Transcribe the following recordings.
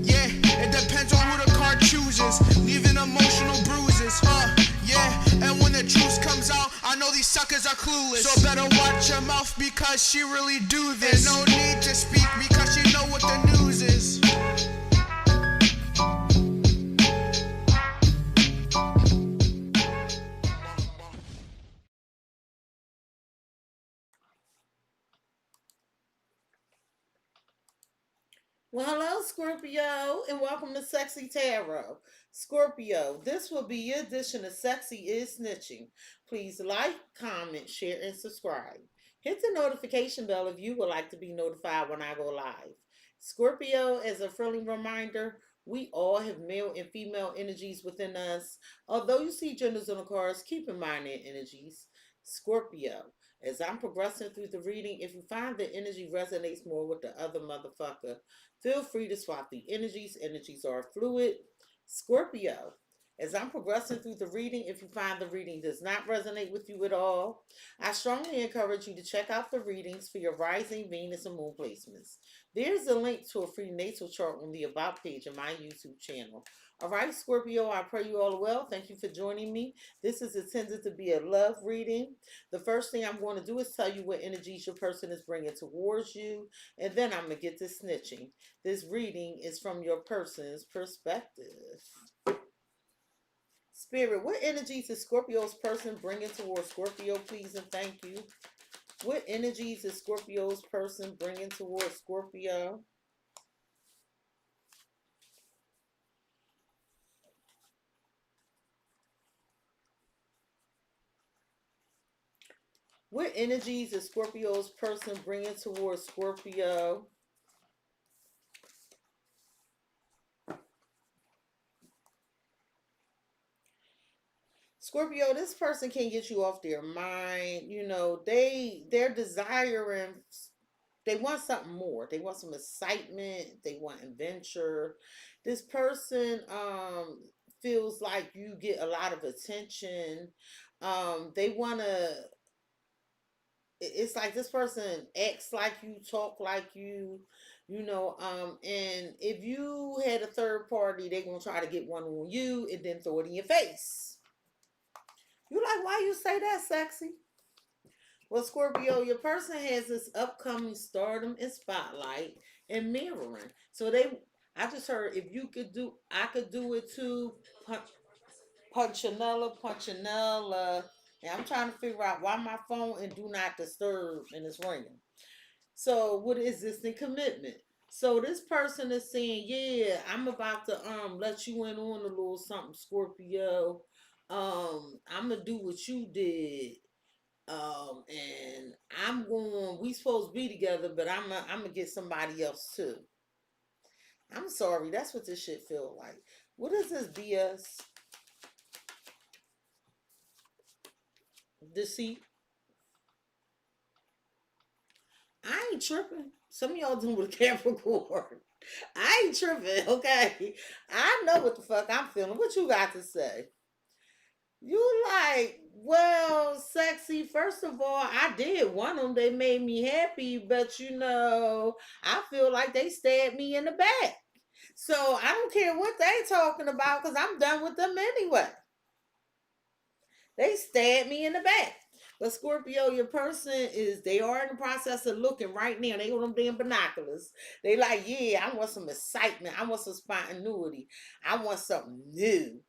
Yeah, it depends on who the card chooses, leaving emotional bruises, yeah, and when the truth comes out, I know these suckers are clueless, so better watch your mouth because she really do this, and no need to speak because she know what the news is. Well, hello, Scorpio, and welcome to CexxiTarot. Scorpio, this will be your edition of Sexy is Snitching. Please like, comment, share, and subscribe. Hit the notification bell if you would like to be notified when I go live. Scorpio, as a friendly reminder, we all have male and female energies within us. Although you see genders on the cards, keep in mind their energies. Scorpio, as I'm progressing through the reading, if you find the energy resonates more with the other motherfucker, feel free to swap the energies. Energies are fluid. Scorpio, as I'm progressing through the reading, if you find the reading does not resonate with you at all, I strongly encourage you to check out the readings for your rising Venus and Moon placements. There's a link to a free natal chart on the About page of my YouTube channel. All right, Scorpio, I pray you all are well. Thank you for joining me. This is intended to be a love reading. The first thing I'm going to do is tell you what energies your person is bringing towards you, and then I'm going to get to snitching. This reading is from your person's perspective. Spirit, what energies is Scorpio's person bringing towards Scorpio, please and thank you? What energies is Scorpio's person bringing towards Scorpio? What energies is Scorpio's person bringing towards Scorpio? Scorpio, this person can get you off their mind. You know, they're desiring, they want something more. They want some excitement. They want adventure. This person feels like you get a lot of attention. They want to, it's like this person acts like you, talk like and if you had a third party, they're gonna try to get one on you and then throw it in your face. You like, why you say that, sexy? Well, Scorpio, your person has this upcoming stardom and spotlight and mirroring. So I just heard if you could do, I could do it too. Punchinella. And I'm trying to figure out why my phone and do not disturb and it's ringing. So, what is this in commitment? So this person is saying, yeah, I'm about to let you in on a little something, Scorpio. I'm gonna do what you did. And we supposed to be together, but I'm gonna get somebody else too. I'm sorry, that's what this shit feel like. What is this BS? Deceit? I ain't tripping. Some of y'all doing with a Capricorn. I ain't tripping, okay? I know what the fuck I'm feeling. What you got to say? You like, well, sexy. First of all, I did want them. They made me happy, but I feel like they stabbed me in the back. So I don't care what they talking about because I'm done with them anyway. They stabbed me in the back. But Scorpio, your person they are in the process of looking right now. They got them damn binoculars. They like, yeah, I want some excitement. I want some spontaneity. I want something new.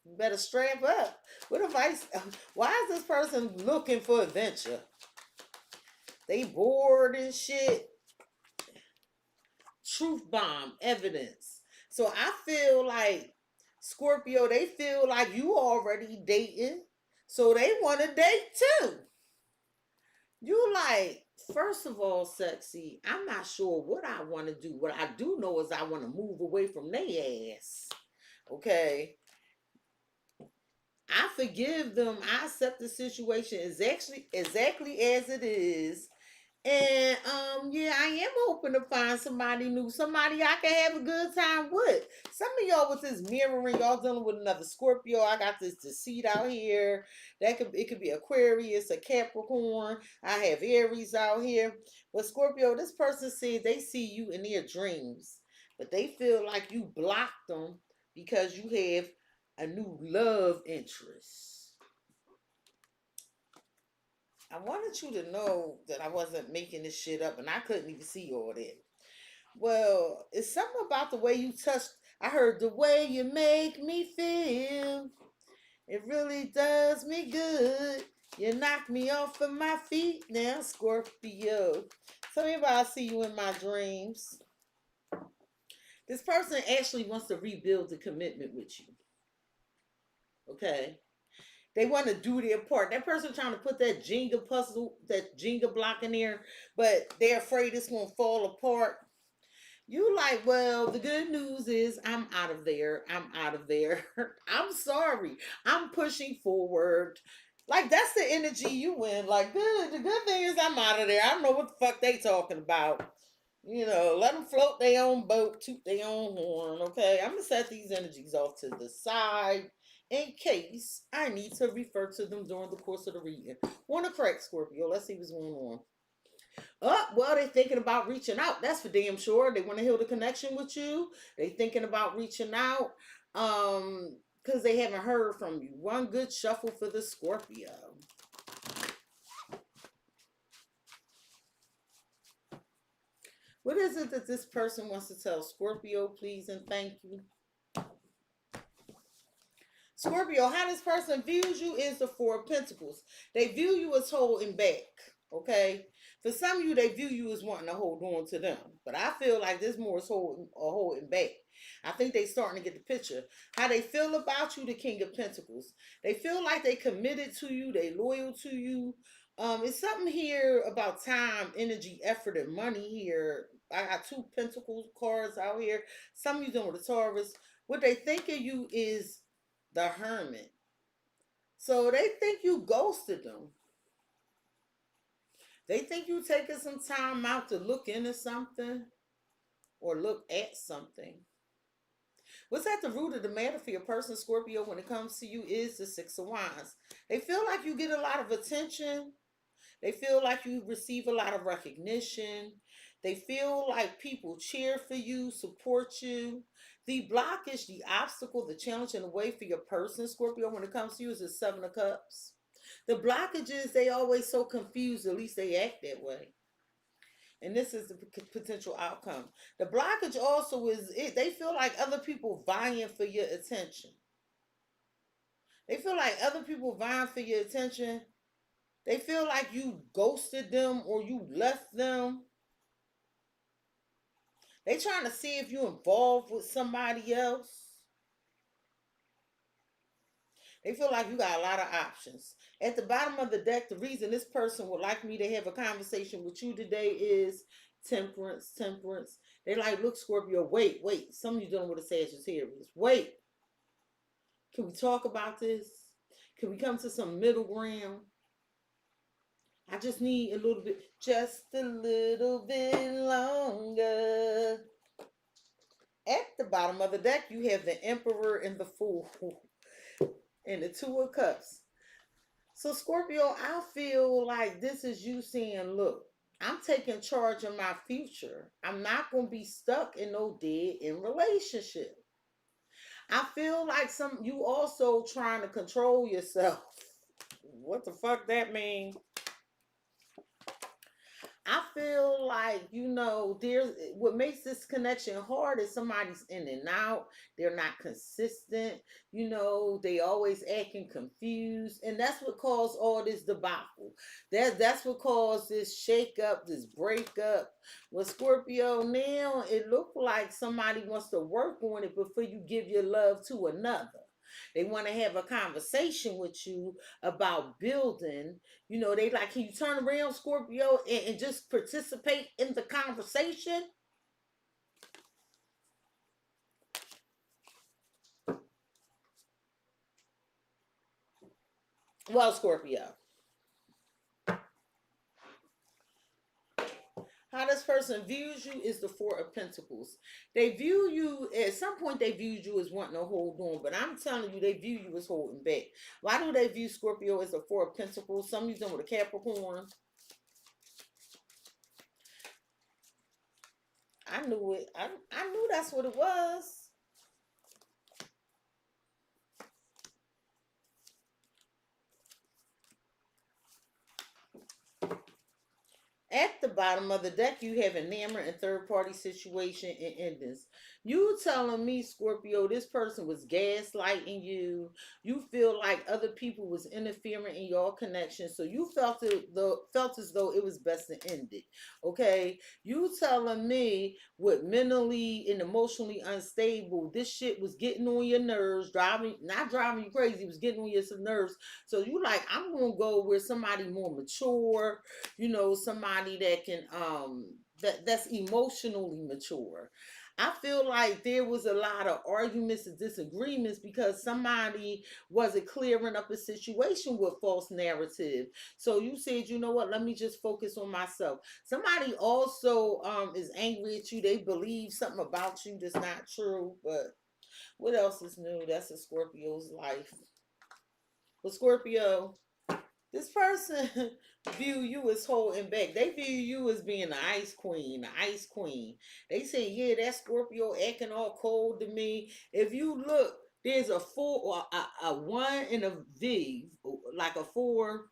You better strap up. What advice? Why is this person looking for adventure? They bored and shit. Truth bomb evidence. So I feel like Scorpio, they feel like you already dating. So they want to date too. You like, first of all, sexy, I'm not sure what I want to do. What I do know is I want to move away from their ass. Okay. I forgive them. I accept the situation exactly as it is. And yeah, I am hoping to find somebody new, somebody I can have a good time with. Some of y'all with this mirroring, y'all dealing with another Scorpio. I got this deceit out here. It could be Aquarius, a Capricorn. I have Aries out here. But Scorpio, this person said they see you in their dreams, but they feel like you blocked them because you have a new love interest. I wanted you to know that I wasn't making this shit up and I couldn't even see all that. Well, it's something about the way you touched. I heard the way you make me feel. It really does me good. You knock me off of my feet now, Scorpio. Tell me about I see you in my dreams. This person actually wants to rebuild the commitment with you. Okay? They want to do their part. That person trying to put that Jenga puzzle, that Jenga block in there, but they're afraid it's going to fall apart. You like, well, the good news is I'm out of there. I'm out of there. I'm sorry. I'm pushing forward. Like, that's the energy you in. Like, good. The good thing is I'm out of there. I don't know what the fuck they talking about. You know, let them float their own boat, toot their own horn, okay? I'm going to set these energies off to the side in case I need to refer to them during the course of the reading. Want to crack, Scorpio. Let's see what's going on. Oh, well, they're thinking about reaching out. That's for damn sure. They want to heal the connection with you. They thinking about reaching out because they haven't heard from you. One good shuffle for the Scorpio. What is it that this person wants to tell Scorpio, please and thank you? Scorpio, how this person views you is the Four of Pentacles. They view you as holding back, okay? For some of you, they view you as wanting to hold on to them. But I feel like this more is holding back. I think they starting to get the picture. How they feel about you, the King of Pentacles. They feel like they committed to you. They loyal to you. It's something here about time, energy, effort, and money here. I got two Pentacles cards out here. Some of you doing with the Taurus. What they think of you is the Hermit. So they think you ghosted them. They think you taking some time out to look into something or look at something. What's at the root of the matter for your person, Scorpio, when it comes to you is the Six of Wands. They feel like you get a lot of attention. They feel like you receive a lot of recognition. They feel like people cheer for you, support you. The blockage, the obstacle, the challenge, and the way for your person, Scorpio, when it comes to you is the Seven of Cups. The blockages, they always so confused, at least they act that way. And this is the potential outcome. The blockage also is, they feel like other people vying for your attention. They feel like other people vying for your attention. They feel like you ghosted them or you left them. They trying to see if you're involved with somebody else. They feel like you got a lot of options. At the bottom of the deck, the reason this person would like me to have a conversation with you today is temperance, temperance. They like, look, Scorpio, wait. Some of you dealing with a Sagittarius. Wait. Can we talk about this? Can we come to some middle ground? I just need just a little bit longer. At the bottom of the deck, you have the Emperor and the Fool and the Two of Cups. So, Scorpio, I feel like this is you saying, look, I'm taking charge of my future. I'm not going to be stuck in no dead-end relationship. I feel like you also trying to control yourself. What the fuck that mean? I feel like, there's what makes this connection hard is somebody's in and out. They're not consistent. They always acting confused. And that's what caused all this debacle. That's what caused this shake up, this breakup. With Scorpio now, it looked like somebody wants to work on it before you give your love to another. They want to have a conversation with you about building. They like, can you turn around, Scorpio, and just participate in the conversation? Well, Scorpio, How this person views you is the Four of Pentacles. They view you, at some point they viewed you as wanting to hold on, but I'm telling you, they view you as holding back. Why do they view Scorpio as the Four of Pentacles? Some use them with a Capricorn. I knew it. I knew that's what it was. At the bottom of the deck, you have enamored and third party situation and endings. You telling me, Scorpio, this person was gaslighting you. You feel like other people was interfering in your connection, so you felt as though it was best to end it. Okay, you telling me with mentally and emotionally unstable, this shit was getting on your nerves, not driving you crazy, it was getting on your nerves. So you like, I'm gonna go with somebody more mature, somebody that can that's emotionally mature. I feel like there was a lot of arguments and disagreements because somebody wasn't clearing up a situation with false narrative. So you said, you know what, let me just focus on myself. Somebody also is angry at you. They believe something about you that's not true. But what else is new? That's a Scorpio's life. But Scorpio, this person view you as holding back. They view you as being the ice queen, the ice queen. They say, yeah, that Scorpio acting all cold to me. If you look, there's a four or a one and a V, like a four,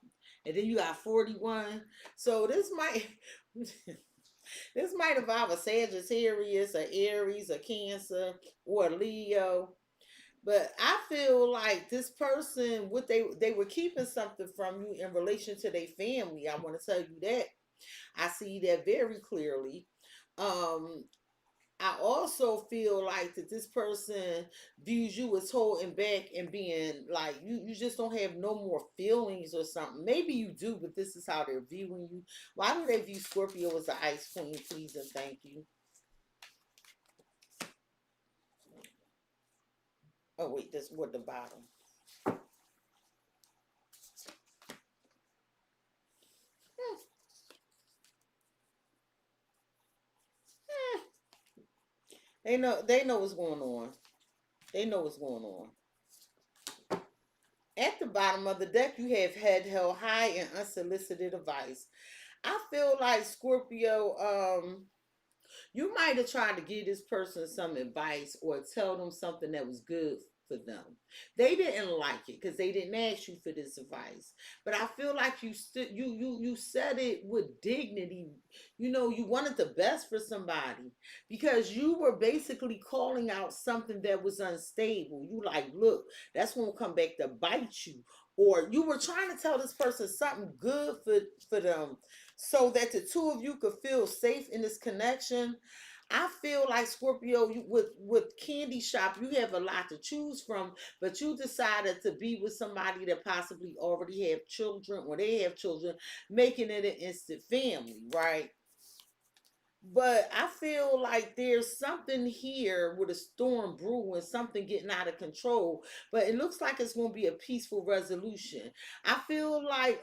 and then you got 41. So this might this might involve a Sagittarius, a Aries, a Cancer, or a Leo. But I feel like this person, what they were keeping something from you in relation to their family. I want to tell you that. I see that very clearly. Um, I also feel like that this person views you as holding back and being like you just don't have no more feelings or something. Maybe you do, but this is how they're viewing you. Why do they view Scorpio as the ice queen? Please and thank you. Oh wait, this what the bottom. They know what's going on. They know what's going on. At the bottom of the deck, you have head held high and unsolicited advice. I feel like Scorpio, you might have tried to give this person some advice or tell them something that was good for them. They didn't like it because they didn't ask you for this advice. But I feel like you said it with dignity. You wanted the best for somebody because you were basically calling out something that was unstable. You like, look, that's gonna come back to bite you. Or you were trying to tell this person something good for them so that the two of you could feel safe in this connection. I feel like Scorpio, with Candy Shop, you have a lot to choose from, but you decided to be with somebody that possibly already have children or they have children, making it an instant family, right? But I feel like there's something here with a storm brewing, something getting out of control. But it looks like it's going to be a peaceful resolution. I feel like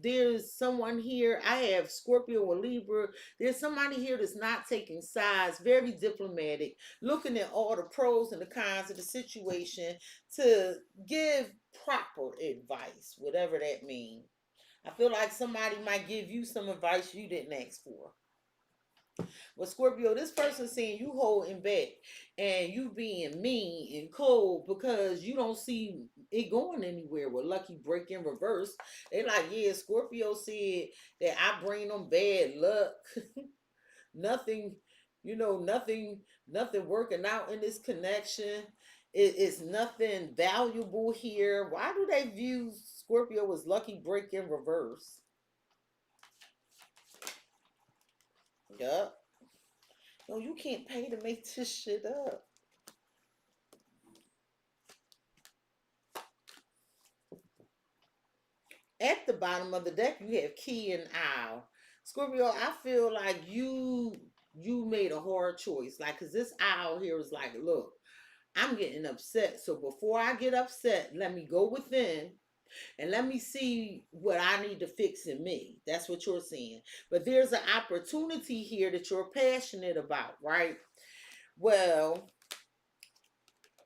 there's someone here. I have Scorpio or Libra. There's somebody here that's not taking sides, very diplomatic, looking at all the pros and the cons of the situation to give proper advice, whatever that means. I feel like somebody might give you some advice you didn't ask for. But Scorpio, this person seeing you holding back and you being mean and cold because you don't see it going anywhere with lucky break in reverse. They like, yeah, Scorpio said that I bring them bad luck. Nothing, nothing working out in this connection. It's nothing valuable here. Why do they view Scorpio as lucky break in reverse? Yup. No, you can't pay to make this shit up. At the bottom of the deck, you have Key and Owl. Scorpio, I feel like you made a hard choice. Like, cause this owl here is like, look, I'm getting upset. So before I get upset, let me go within and let me see what I need to fix in me. That's what you're saying. But there's an opportunity here that you're passionate about, right? Well,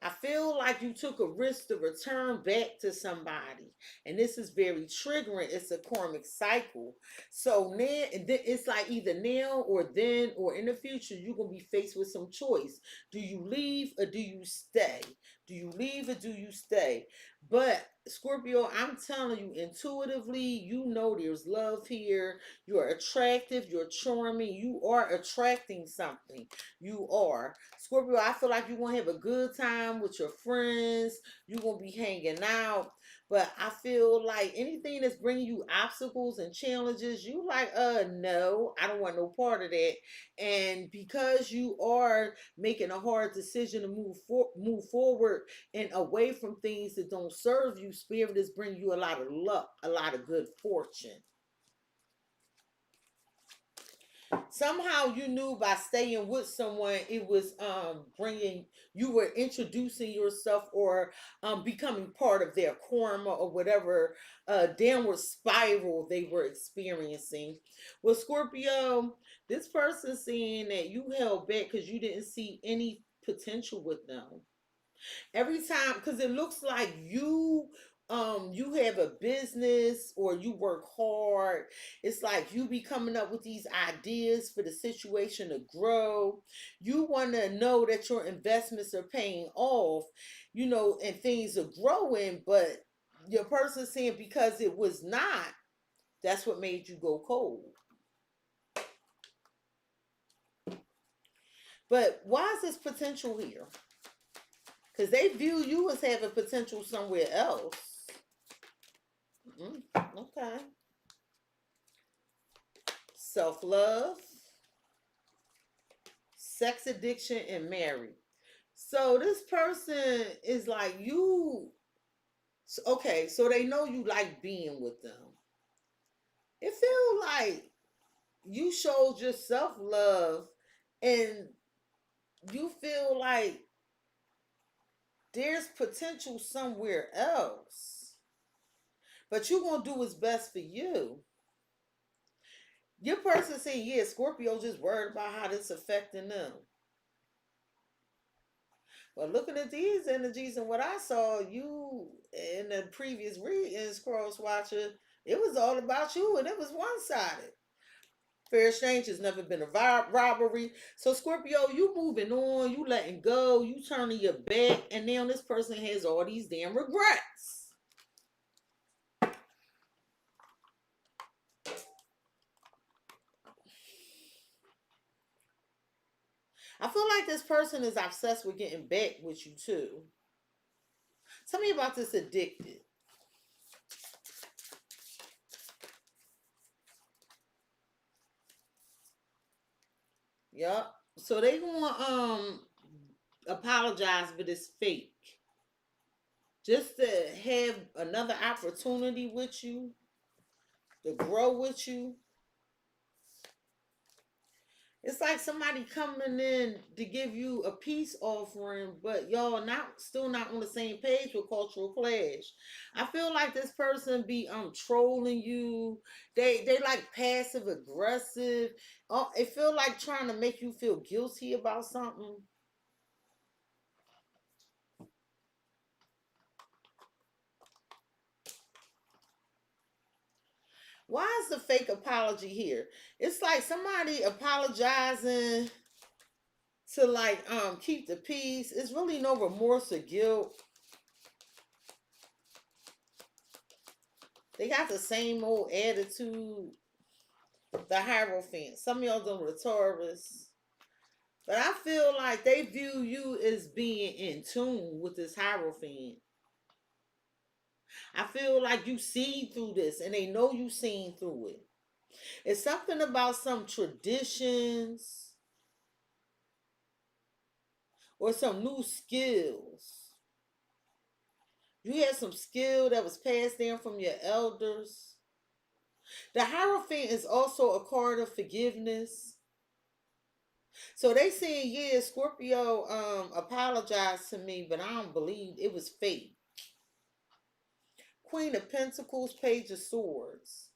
I feel like you took a risk to return back to somebody, and this is very triggering. It's a karmic cycle. So now it's like either now or then or in the future, you're gonna be faced with some choice. Do you leave or do you stay? Do you leave or do you stay? But Scorpio, I'm telling you, intuitively, you know there's love here. You're attractive, you're charming, you are attracting something. You are. Scorpio, I feel like you're going to have a good time with your friends. You're going to be hanging out. But I feel like anything that's bringing you obstacles and challenges, you like, no, I don't want no part of that. And because you are making a hard decision to move forward and away from things that don't serve you, Spirit is bringing you a lot of luck, a lot of good fortune. Somehow you knew by staying with someone, it was bringing, you were introducing yourself or becoming part of their karma or whatever downward spiral they were experiencing. Well, Scorpio, this person saying that you held back because you didn't see any potential with them. Every time, because it looks like you have a business or you work hard. It's like you be coming up with these ideas for the situation to grow. You want to know that your investments are paying off, and things are growing. But your person saying because it was not, that's what made you go cold. But why is this potential here? Because they view you as having potential somewhere else. Okay. Self-love, sex addiction, and married. So this person is like you. Okay, so they know you like being with them. It feels like you showed your self-love and you feel like there's potential somewhere else. But you're going to do what's best for you. Your person saying, yeah, Scorpio just worried about how this affecting them. But looking at these energies and what I saw you in the previous readings, Cross Watcher, it was all about you and it was one-sided. Fair exchange has never been a robbery. So Scorpio, you moving on, you letting go, you turning your back, and now this person has all these damn regrets. I feel like this person is obsessed with getting back with you too. Tell me about this addicted. Yup. So they gonna apologize, but it's fake. Just to have another opportunity with you, to grow with you. It's like somebody coming in to give you a peace offering, but y'all still not on the same page with cultural clash. I feel like this person be trolling you. They like passive aggressive. It feel like trying to make you feel guilty about something. Why is the fake apology here? It's like somebody apologizing to like keep the peace. It's really no remorse or guilt. They got the same old attitude. The Hierophant. Some of y'all done with the Taurus. But I feel like they view you as being in tune with this Hierophant. I feel like you seen through this and they know you seen through it. It's something about some traditions or some new skills. You had some skill that was passed down from your elders. The Hierophant is also a card of forgiveness. So they saying, yeah, Scorpio apologized to me, but I don't believe it was fake. Queen of Pentacles, Page of Swords.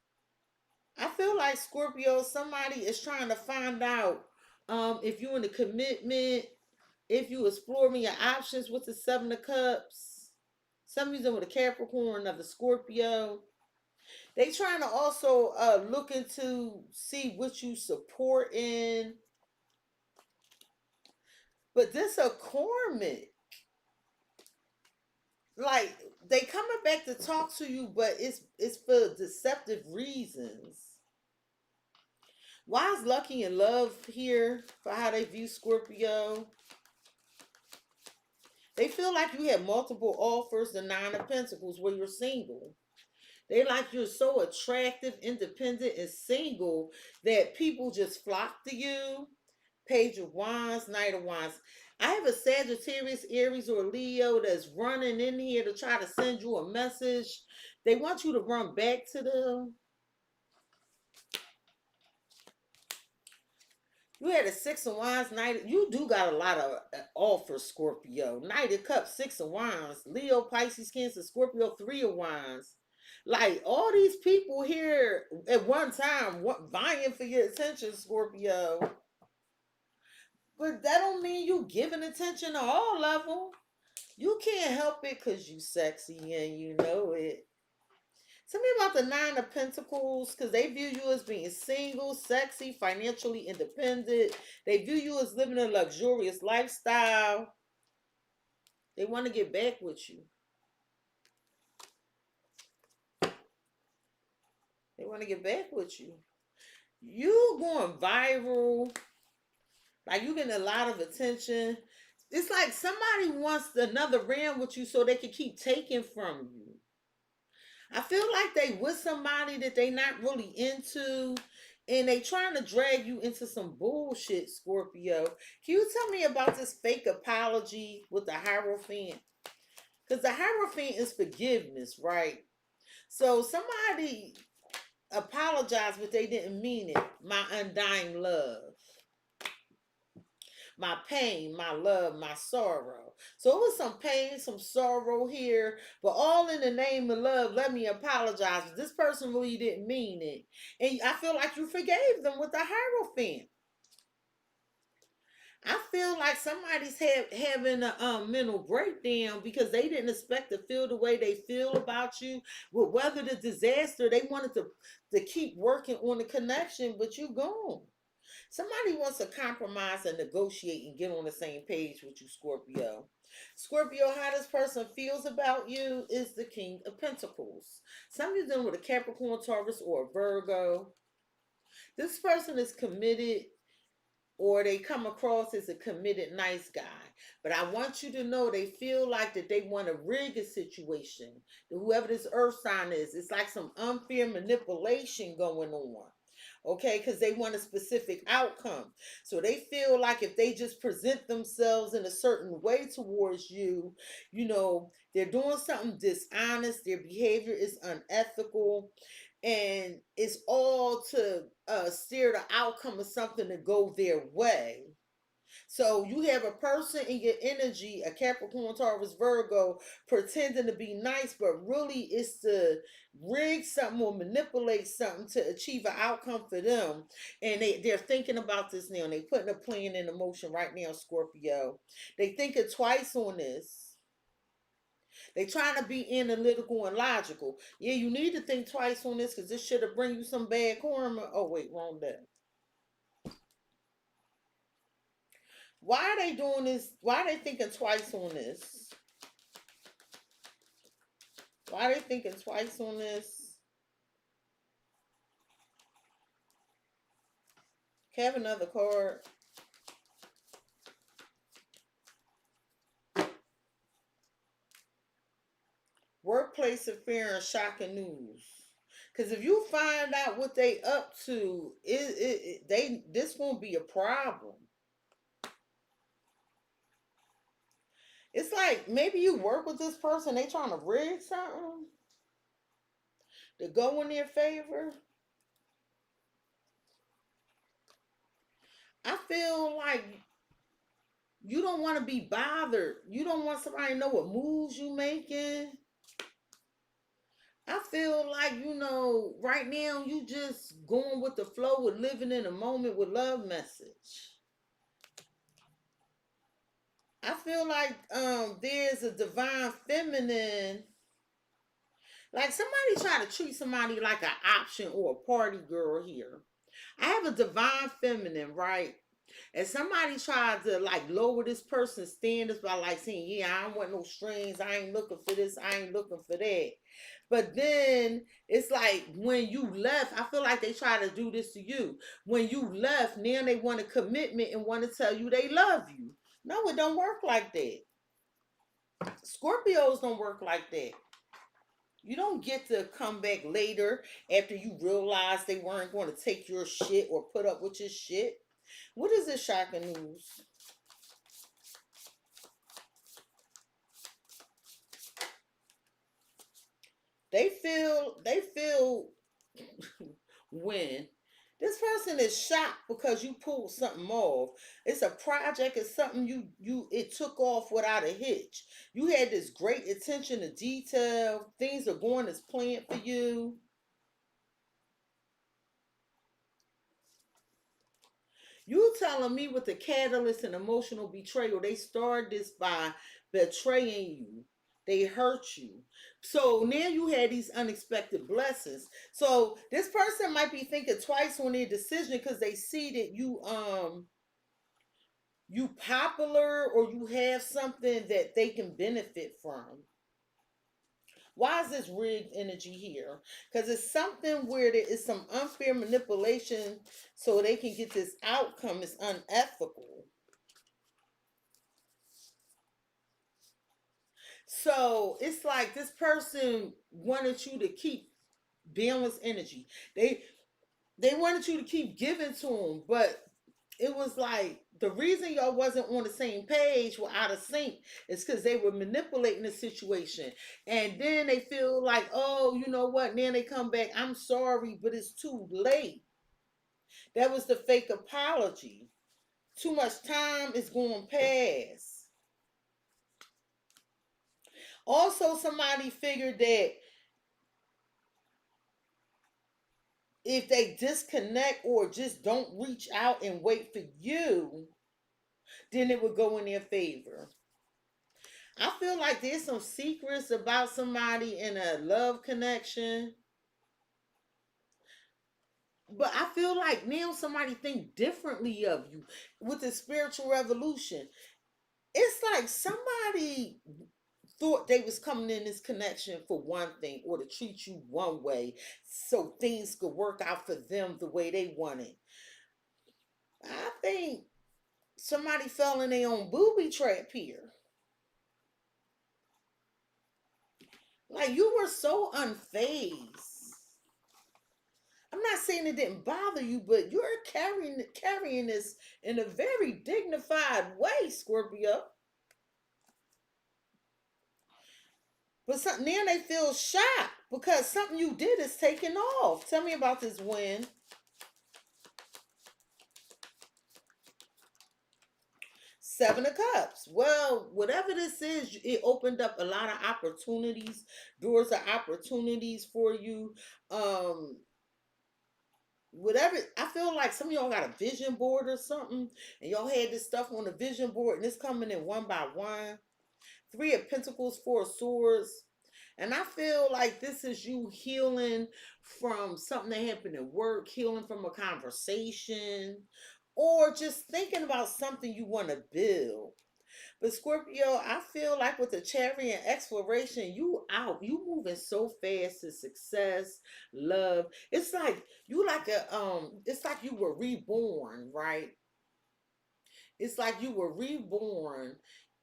I feel like Scorpio, somebody is trying to find out if you're in a commitment, if you exploring your options with the Seven of Cups. Some of them with a Capricorn, another Scorpio. They trying to also look into see what you support in. But this a karmic. Like they coming back to talk to you, but it's for deceptive reasons. Why is lucky and love here for how they view Scorpio? They feel like you have multiple offers, the Nine of Pentacles, where you're single. They like you're so attractive, independent, and single that people just flock to you. Page of Wands, Knight of Wands. I have a Sagittarius, Aries, or Leo that's running in here to try to send you a message. They want you to run back to them. You had a Six of Wands, Knight. You do got a lot of offers, Scorpio. Knight of Cups, Six of Wands. Leo, Pisces, Cancer, Scorpio, Three of Wands. Like all these people here at one time vying for your attention, Scorpio. But that don't mean you giving attention to all of them. You can't help it because you sexy and you know it. Tell me about the Nine of Pentacles, because they view you as being single, sexy, financially independent. They view you as living a luxurious lifestyle. They want to get back with you. They want to get back with you. You going viral. Like you getting a lot of attention. It's like somebody wants another round with you so they can keep taking from you. I feel like they with somebody that they not really into, and they trying to drag you into some bullshit, Scorpio. Can you tell me about this fake apology with the Hierophant? Because the Hierophant is forgiveness, right? So somebody apologized, but they didn't mean it. My undying love. My pain, my love, my sorrow. So it was some pain, some sorrow here, but all in the name of love. Let me apologize. This person really didn't mean it. And I feel like you forgave them with the Hierophant. I feel like somebody's having a mental breakdown because they didn't expect to feel the way they feel about you. With weather the disaster, they wanted to keep working on the connection, but you gone. Somebody wants to compromise and negotiate and get on the same page with you, Scorpio. Scorpio, how this person feels about you is the King of Pentacles. Some of you dealing with a Capricorn, Taurus, or a Virgo. This person is committed, or they come across as a committed nice guy. But I want you to know they feel like that they want to rig a situation. Whoever this earth sign is, it's like some unfair manipulation going on. Okay, because they want a specific outcome. So they feel like if they just present themselves in a certain way towards you, you know, they're doing something dishonest, their behavior is unethical, and it's all to steer the outcome of something to go their way. So you have a person in your energy, a Capricorn, Taurus, Virgo, pretending to be nice, but really it's to rig something or manipulate something to achieve an outcome for them. And they're thinking about this now. And they're putting a plan in motion right now, Scorpio. They thinking twice on this. They trying to be analytical and logical. Yeah, you need to think twice on this because this should have bring you some bad karma. Oh, wait, wrong day. Why are they doing this? Why are they thinking twice on this? Why are they thinking twice on this? Can I have another card? Workplace affair and shocking news. Because if you find out what they up to, this won't be a problem. It's like maybe you work with this person, they trying to rig something to go in their favor. I feel like you don't want to be bothered. You don't want somebody to know what moves you making. feel like, right now you just going with the flow with living in a moment with love message. I feel like there's a divine feminine. Like somebody try to treat somebody like an option or a party girl here. I have a divine feminine, right? And somebody tried to like lower this person's standards by like saying, yeah, I don't want no strings. I ain't looking for this. I ain't looking for that. But then it's like when you left, I feel like they try to do this to you. When you left, now they want a commitment and want to tell you they love you. No, it don't work like that. Scorpios don't work like that. You don't get to come back later after you realize they weren't going to take your shit or put up with your shit. What is this shocking news? They feel when this person is shocked because you pulled something off. It's a project, it's something it took off without a hitch. You had this great attention to detail. Things are going as planned for you. You telling me with the catalyst and emotional betrayal, they started this by betraying you. They hurt you. So now you had these unexpected blessings. So this person might be thinking twice on their decision because they see that you popular or you have something that they can benefit from. Why is this rigged energy here? Because it's something where there is some unfair manipulation so they can get this outcome. It's unethical. So it's like this person wanted you to keep balanced energy. They wanted you to keep giving to them, but it was like the reason y'all wasn't on the same page, were out of sync, is because they were manipulating the situation. And then they feel like, oh, you know what? Then they come back, I'm sorry, but it's too late. That was the fake apology. Too much time is going past. Also, somebody figured that if they disconnect or just don't reach out and wait for you, then it would go in their favor. I feel like there's some secrets about somebody in a love connection. But I feel like now somebody think differently of you with the spiritual revolution. It's like somebody thought they was coming in this connection for one thing or to treat you one way so things could work out for them the way they wanted. I think somebody fell in their own booby trap here. Like you were so unfazed. I'm not saying it didn't bother you, but you're carrying this in a very dignified way, Scorpio. But now they feel shocked because something you did is taken off. Tell me about this win. Seven of Cups. Well, whatever this is, it opened up a lot of opportunities, doors of opportunities for you. Um, Whatever, I feel like some of y'all got a vision board or something, and y'all had this stuff on the vision board, and it's coming in one by one. Three of Pentacles, Four of Swords. And I feel like this is you healing from something that happened at work, healing from a conversation, or just thinking about something you want to build. But Scorpio, I feel like with the Chariot exploration, you moving so fast to success, love. It's like it's like you were reborn, right? It's like you were reborn,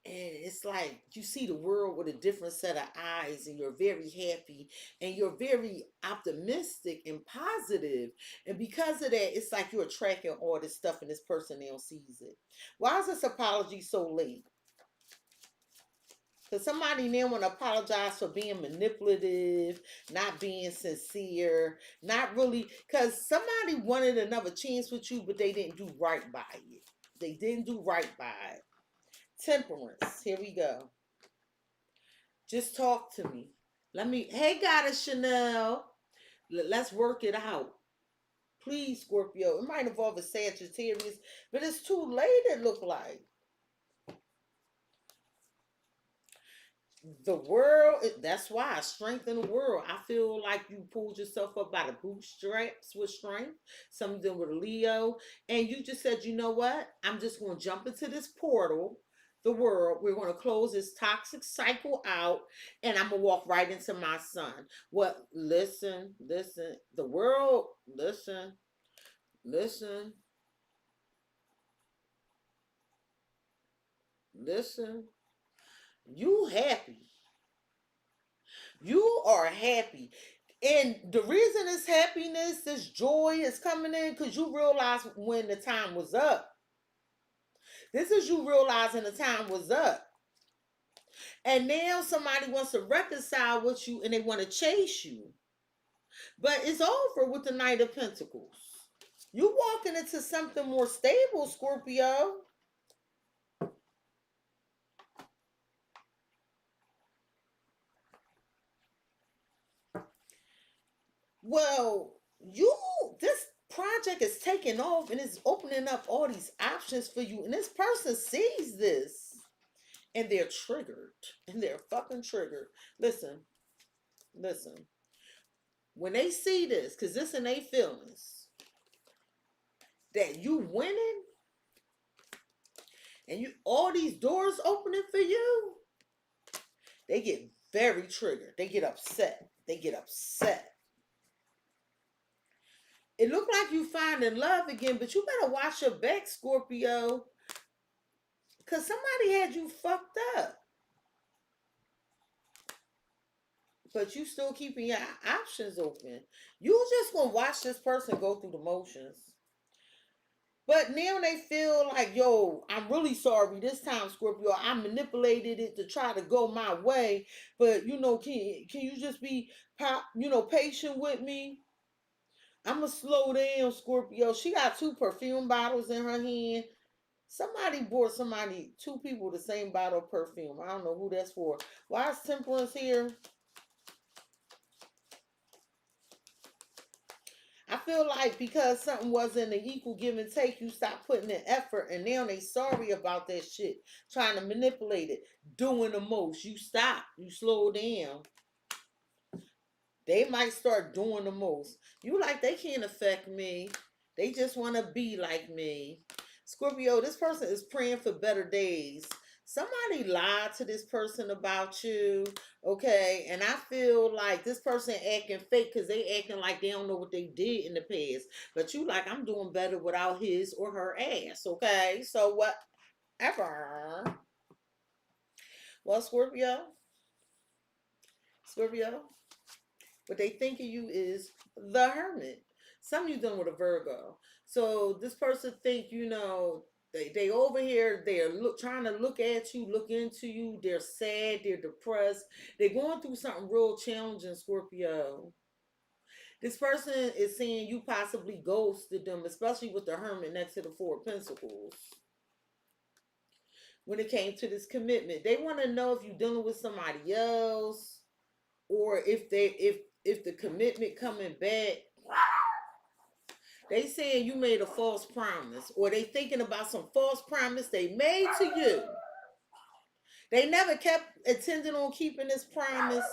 and it's like you see the world with a different set of eyes, and you're very happy, and you're very optimistic and positive. And because of that, it's like you're attracting all this stuff, and this person now sees it. Why is this apology so late? Because somebody now want to apologize for being manipulative, not being sincere, not really. Because somebody wanted another chance with you, but they didn't do right by it. They didn't do right by it. Temperance. Here we go. Just talk to me. Hey, Goddess Chanel, let's work it out. Please, Scorpio. It might involve a Sagittarius, but it's too late, it look like. The world, that's why strength in the world. I feel like you pulled yourself up by the bootstraps with strength. Some of them with Leo, and you just said, you know what, I'm just going to jump into this portal, the world. We're going to close this toxic cycle out, and I'm going to walk right into my sun. What? Listen, the world, listen, listen. You happy. You are happy. And the reason it's happiness, this joy is coming in because you realize when the time was up. This is you realizing the time was up. And now somebody wants to reconcile with you and they want to chase you. But it's over with the Knight of Pentacles. You walking into something more stable, Scorpio. Well, this project is taking off and it's opening up all these options for you. And this person sees this and they're triggered. And they're fucking triggered. Listen. When they see this, because this in their feelings, that you winning and you all these doors opening for you, they get very triggered. They get upset. It looked like you finding love again, but you better watch your back, Scorpio. Because somebody had you fucked up. But you still keeping your options open. You just gonna watch this person go through the motions. But now they feel like, yo, I'm really sorry this time, Scorpio. I manipulated it to try to go my way. But, can you just be, patient with me? I'm going to slow down, Scorpio. She got 2 perfume bottles in her hand. Somebody bought two people the same bottle of perfume. I don't know who that's for. Why is Temperance here? I feel like because something wasn't an equal give and take, you stopped putting in effort, and now they sorry about that shit, trying to manipulate it, doing the most. You stop, you slow down. They might start doing the most. You like they can't affect me. They just want to be like me. Scorpio, this person is praying for better days. Somebody lied to this person about you, okay? And I feel like this person acting fake because they acting like they don't know what they did in the past. But you like, I'm doing better without his or her ass, okay? So whatever. Well, Scorpio, what they think of you is the Hermit. Some of you dealing with a Virgo. So this person think, they over here, they're trying to look at you, look into you. They're sad, they're depressed. They're going through something real challenging, Scorpio. This person is saying you possibly ghosted them, especially with the Hermit next to the 4 of Pentacles. When it came to this commitment, they want to know if you're dealing with somebody else, or if the commitment coming back. They saying you made a false promise, or they thinking about some false promise they made to you. They never kept intending on keeping this promise,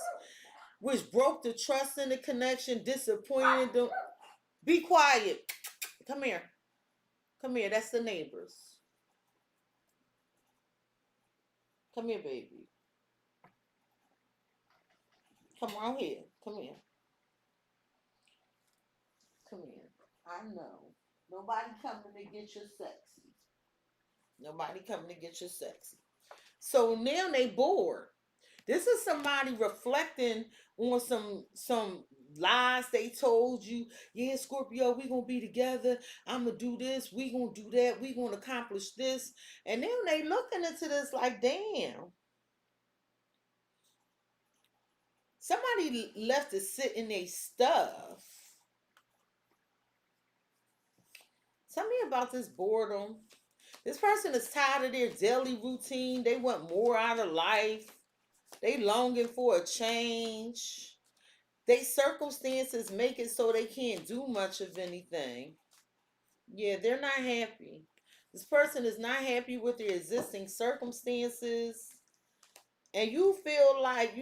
which broke the trust in the connection, disappointed them. Be quiet. Come here. That's the neighbors. Come here, baby. Come on here. Come here. I know. Nobody coming to get you sexy. So now they bored. This is somebody reflecting on some lies they told you. Yeah, Scorpio, we gonna be together. I'm gonna do this. We gonna do that. We gonna accomplish this. And then they looking into this like, damn. Somebody left it sit in their stuff. Tell me about this boredom. This person is tired of their daily routine. They want more out of life. They longing for a change. They circumstances make it so they can't do much of anything. Yeah, they're not happy. This person is not happy with their existing circumstances. And you feel like,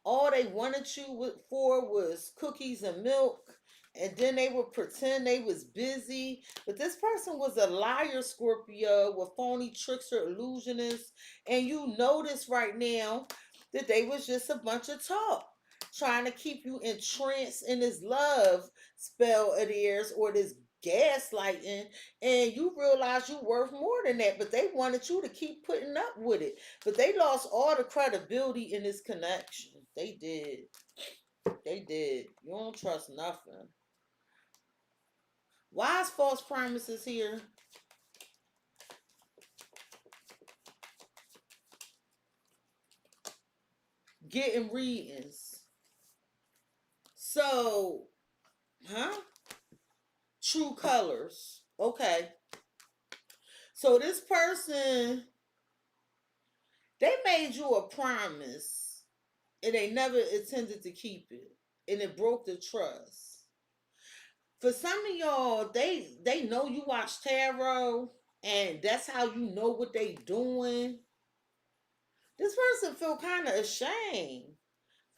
all they wanted you for was cookies and milk, and then they would pretend they was busy. But this person was a liar, Scorpio, with phony tricks or illusionists, and you notice right now that they was just a bunch of talk, trying to keep you entranced in this love spell of theirs, or this gaslighting, and you realize you worth more than that, but they wanted you to keep putting up with it. But they lost all the credibility in this connection. They did. They did. You don't trust nothing. Why is false promises here? Getting readings. So, True colors. Okay. So this person, they made you a promise and they never intended to keep it. And it broke the trust. For some of y'all, they know you watch tarot, and that's how you know what they doing. This person feel kind of ashamed.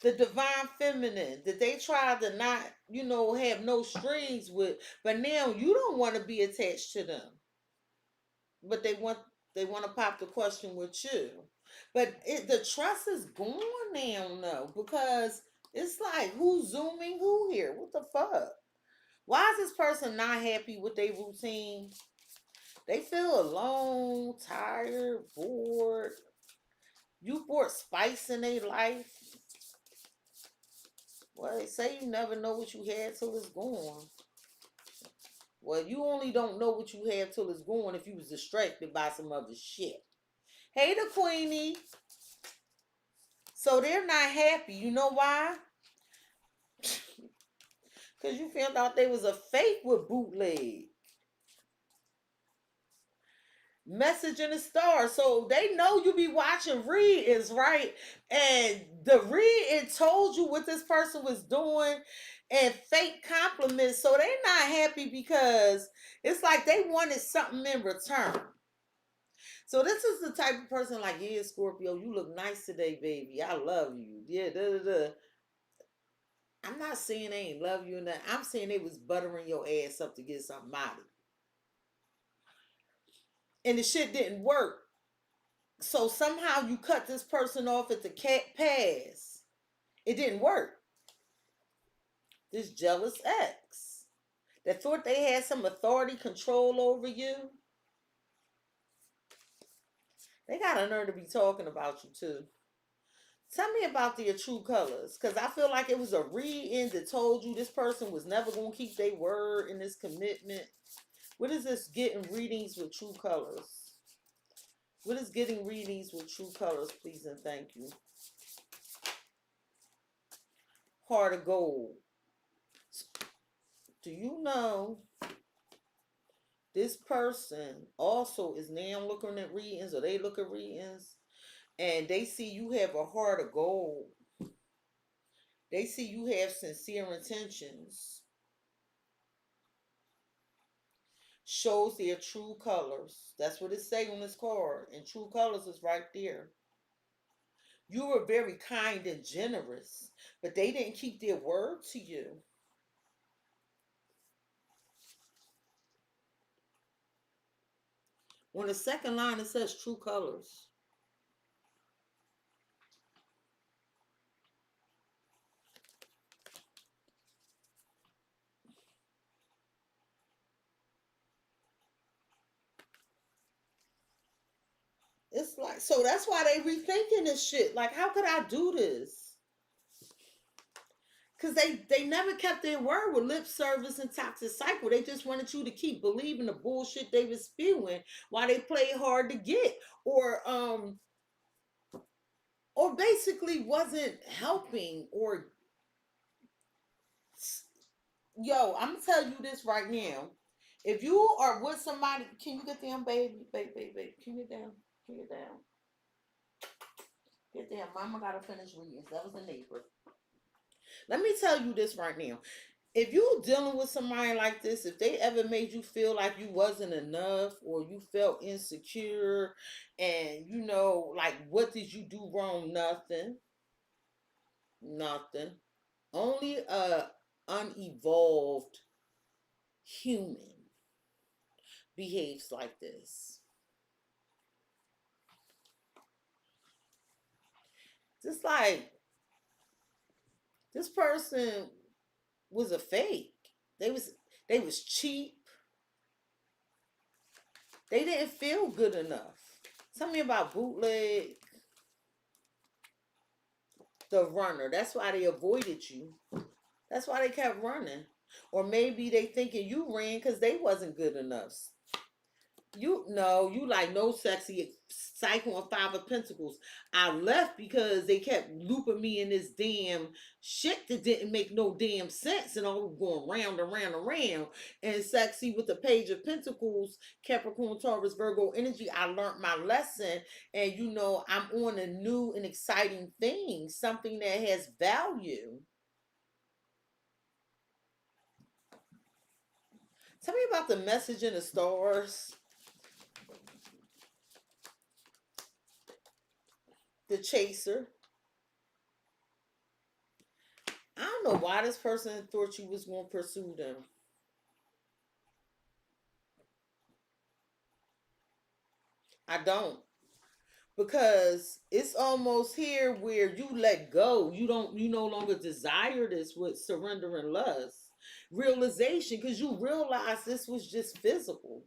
The divine feminine that they tried to not, have no strings with, but now you don't want to be attached to them. But they want to pop the question with you. But the trust is gone now, no, because it's like, who's zooming who here? What the fuck? Why is this person not happy with their routine? They feel alone, tired, bored. You brought spice in their life. Well, they say you never know what you had till it's gone. Well, you only don't know what you have till it's gone if you was distracted by some other shit. Hey, the Queenie. So they're not happy. You know why? Because you found out they was a fake with bootleg. Message in the star. So they know you be watching readings, right? And the reading told you what this person was doing and fake compliments. So they not happy because it's like they wanted something in return. So this is the type of person like, yeah, Scorpio, you look nice today, baby. I love you. Yeah, da da da. I'm not saying they ain't love you, and I'm saying they was buttering your ass up to get something out of you. And the shit didn't work. So somehow you cut this person off at the pass. It didn't work. This jealous ex that thought they had some authority control over you. They got a nerve to be talking about you too. Tell me about their true colors, because I feel like it was a read-in that told you this person was never going to keep their word in this commitment. What is this getting readings with true colors? What is getting readings with true colors, please and thank you? Heart of gold. Do you know this person also is now looking at readings, or they look at readings, and they see you have a heart of gold. They see you have sincere intentions. Shows their true colors. That's what it say on this card. And true colors is right there. You were very kind and generous, but they didn't keep their word to you. On the second line, it says true colors. It's like, so that's why they rethinking this shit. Like, how could I do this? Because they never kept their word with lip service and toxic cycle. They just wanted you to keep believing the bullshit they was spewing while they played hard to get. Or basically wasn't helping. Or, yo, I'm gonna tell you this right now. If you are with somebody, can you get down, baby? Baby, baby, baby. Can you get down? Can you get down? Get there, mama gotta finish reading. That was a neighbor. Let me tell you this right now. If you dealing with somebody like this, if they ever made you feel like you wasn't enough or you felt insecure and you know, like what did you do wrong? Nothing. Nothing. Only a unevolved human behaves like this. Just like this person was a fake. They was they was cheap. They didn't feel good enough. Tell me about bootleg the runner. That's why they avoided you. That's why they kept running. Or maybe they thinking you ran because they wasn't good enough. You know, you like no sexy cycle and 5 of Pentacles. I left because they kept looping me in this damn shit that didn't make no damn sense, and I was going round and round and round. And sexy with the Page of Pentacles, Capricorn, Taurus, Virgo energy. I learned my lesson, and you know I'm on a new and exciting thing, something that has value. Tell me about the message in the stars. The chaser. I don't know why this person thought you was going to pursue them. I don't. Because it's almost here where you let go. You no longer desire this with surrender and lust. Realization, because you realize this was just physical.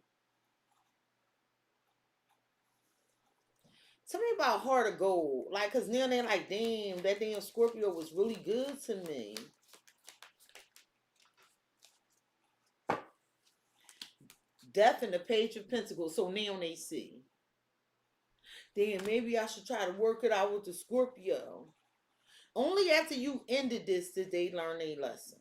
Tell me about Heart of Gold. Like, because now they're like, damn, that damn Scorpio was really good to me. Death and the Page of Pentacles. So now they see. Then maybe I should try to work it out with the Scorpio. Only after you ended this did they learn a lesson.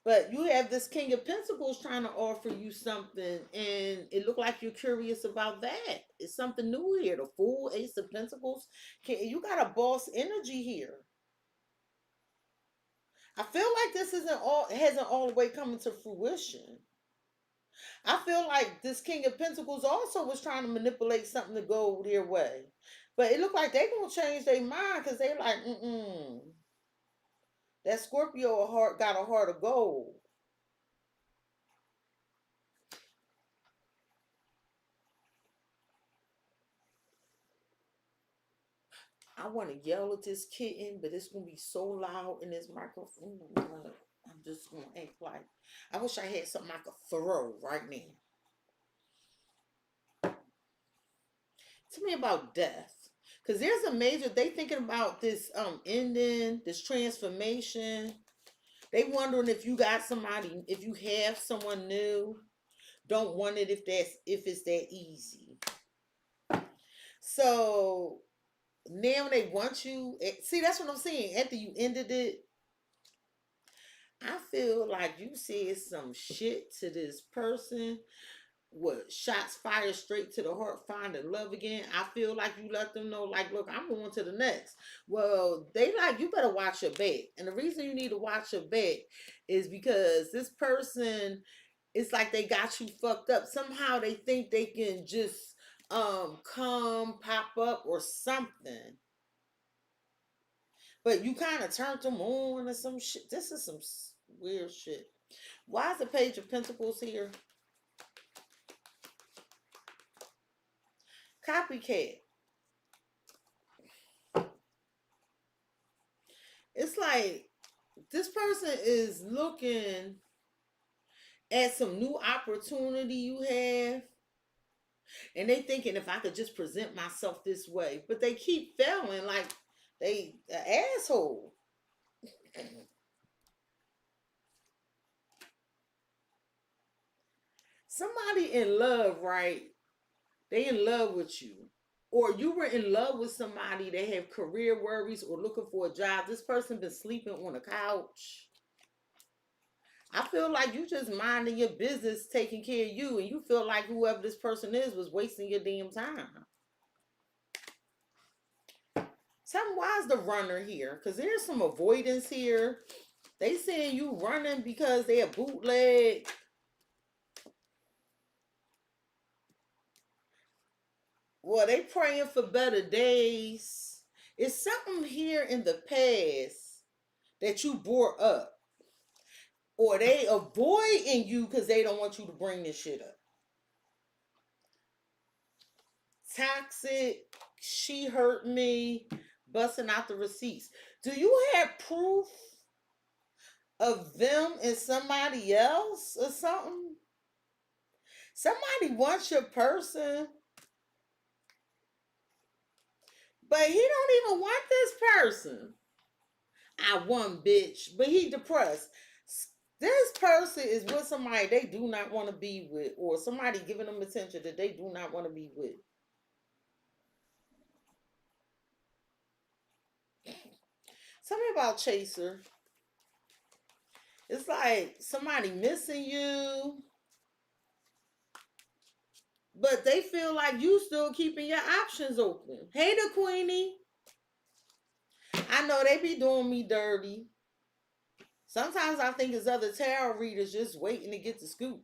But you have this King of Pentacles trying to offer you something, and it looked like you're curious about that. It's something new here. The Fool, Ace of Pentacles. You got a boss energy here. I feel like this hasn't all the way coming to fruition. I feel like this King of Pentacles also was trying to manipulate something to go their way. But it looked like they're going to change their mind because they're like, that Scorpio got a heart of gold. I want to yell at this kitten, but it's going to be so loud in this microphone. I'm just going to act like, I wish I had something I could throw right now. Tell me about death. Because there's a major, they thinking about this ending, this transformation. They wondering if you got somebody, if you have someone new. Don't want it if it's that easy. So now they want you. See, that's what I'm saying. After you ended it, I feel like you said some shit to this person. What, shots fired straight to the heart, finding love again. I feel like you let them know, like, look, I'm going to the next. Well, they like, you better watch your back. And the reason you need to watch your back is because this person, it's like they got you fucked up. Somehow they think they can just come, pop up or something. But you kind of turned them on or some shit. This is some weird shit. Why is the Page of Pentacles here? Copycat. It's like this person is looking at some new opportunity you have, and they thinking if I could just present myself this way, but they keep failing like they an asshole. Somebody in love, right? They in love with you. Or you were in love with somebody that have career worries or looking for a job. This person been sleeping on a couch. I feel like you just minding your business, taking care of you, and you feel like whoever this person is was wasting your damn time. Tell me, why is the runner here? Because there's some avoidance here. They saying you running because they're bootleg. Well, they praying for better days. It's something here in the past that you brought up. Or they avoiding you because they don't want you to bring this shit up. Toxic, she hurt me, busting out the receipts. Do you have proof of them and somebody else or something? Somebody wants your person, but he don't even want this person. I won, bitch, but he depressed. This person is with somebody they do not want to be with, or somebody giving them attention that they do not want to be with. Tell me about Chaser. It's like somebody missing you, but they feel like you still keeping your options open. Hey, the Queenie. I know they be doing me dirty. Sometimes I think it's other tarot readers just waiting to get the scoop.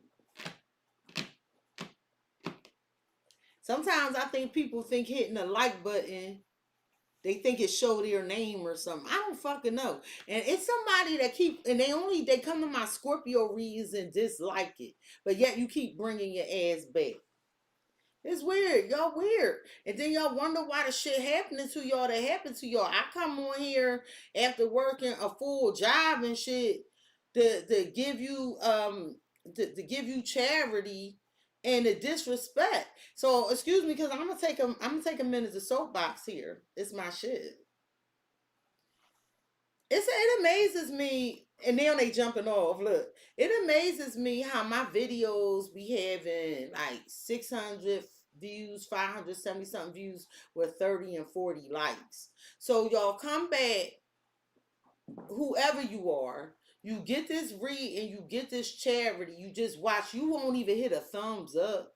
Sometimes I think people think hitting the like button, they think it show their name or something. I don't fucking know. And it's somebody that and they come to my Scorpio reads and dislike it. But yet you keep bringing your ass back. It's weird. Y'all weird. And then y'all wonder why the shit happening to y'all that happened to y'all. I come on here after working a full job and shit to give you to give you charity and the disrespect. So excuse me, because I'm gonna take a minute to soapbox here. It's my shit. It amazes me, and now they jumping off. Look, it amazes me how my videos be having like 600 views, 570 something views with 30 and 40 likes. So y'all come back, whoever you are, you get this read and you get this charity, you just watch, you won't even hit a thumbs up.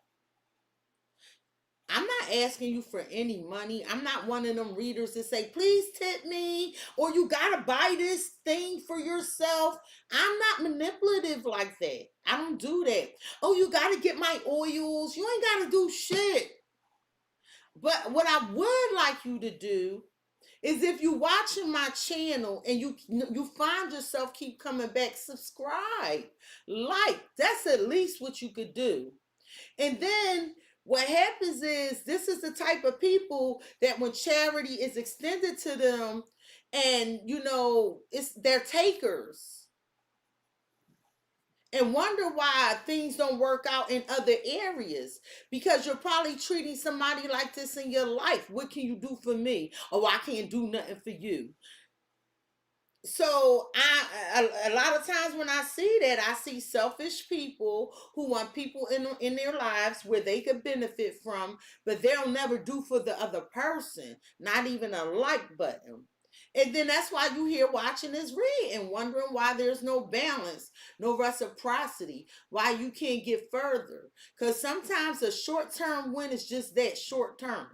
I'm not asking you for any money. I'm not one of them readers that say, please tip me, or you gotta buy this thing for yourself. I'm not manipulative like that. I don't do that. Oh, you gotta get my oils. You ain't gotta do shit. But what I would like you to do is, if you watching my channel and you find yourself keep coming back, subscribe, like. That's at least what you could do. And then what happens is, this is the type of people that when charity is extended to them, and they're takers, and wonder why things don't work out in other areas, because you're probably treating somebody like this in your life. What can you do for me? Oh, I can't do nothing for you. So a lot of times when I see that, I see selfish people who want people in their lives where they could benefit from, but they'll never do for the other person, not even a like button. And then that's why you here watching this read and wondering why there's no balance, no reciprocity, why you can't get further. Because sometimes a short-term win is just that, short-term.